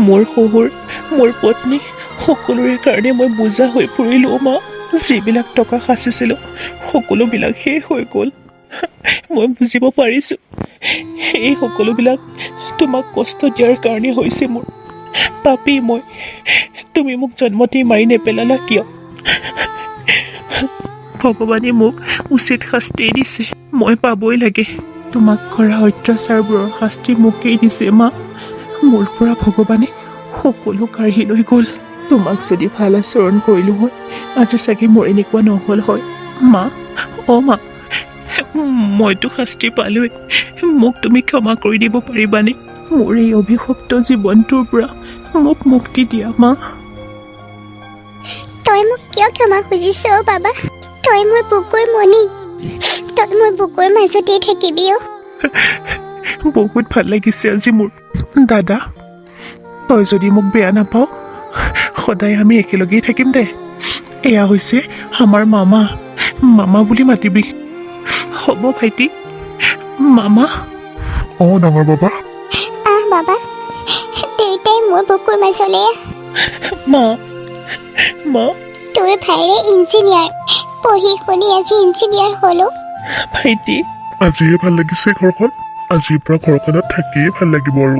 মোৰ শহুৰ, মোৰ পত্নী, সকলোৰে কাৰণে মই বোজা হৈ পৰিলোঁ মা। যিবিলাক টকা সাঁচিছিলোঁ সকলোবিলাক শেষ হৈ গ'ল। মই বুজিব পাৰিছোঁ এই সকলোবিলাক তোমাক কষ্ট দিয়াৰ কাৰণে হৈছে মোৰ। পাপী মই, তুমি মোক জন্মতেই মাৰি নেপেলালা কিয়? ভগৱানে মোক উচিত শাস্তি দিছে, মই পাবই লাগে। তোমাক কৰা অত্যাচাৰবোৰৰ শাস্তি মোকেই দিছে মা। মোৰ পৰা ভগৱানে সকলো কাঢ়ি লৈ গ'ল। তোমাক যদি ভাল আচৰণ কৰিলোঁ হয়, আজি চাগে মোৰ এনেকুৱা নহ'ল হয় মা। অঁ মা, মইতো শাস্তি পালোৱেই, মোক তুমি ক্ষমা কৰি দিব পাৰিবানে? মোৰ এই অভিশপ্ত জীৱনটোৰ পৰা মোক মুক্তি দিয়া মা। তই মোক কিয় ক্ষমা খুজিছ বাবা? তই মোৰ বুকুৰ মণি, তই মোৰ বুকুৰ মাজতেই থাকিবি। বহুত ভাল লাগিছে আজি মোৰ। দাদা, তই যদি মোক বেয়া নাপাওঁ, সদায় আমি একেলগেই থাকিম দে। এয়া হৈছে আমাৰ মামা, মামা বুলি মাতিবি। হ'ব ভাইটি, মামা। অঁ ডাঙৰ বাবা। আহ বাবা, দেউতাই মোৰ বুকুৰ মাজলৈ আহ। মা, মা। তোৰ ভাইৰে ইঞ্জিনিয়াৰ, পঢ়ি শুনি আজি ইঞ্জিনিয়াৰ হ'লো। ভাইটি, আজিহে ভাল লাগিছে ঘৰখন। আজিৰ পৰা ঘৰখনত থাকিয়ে ভাল লাগিব আৰু।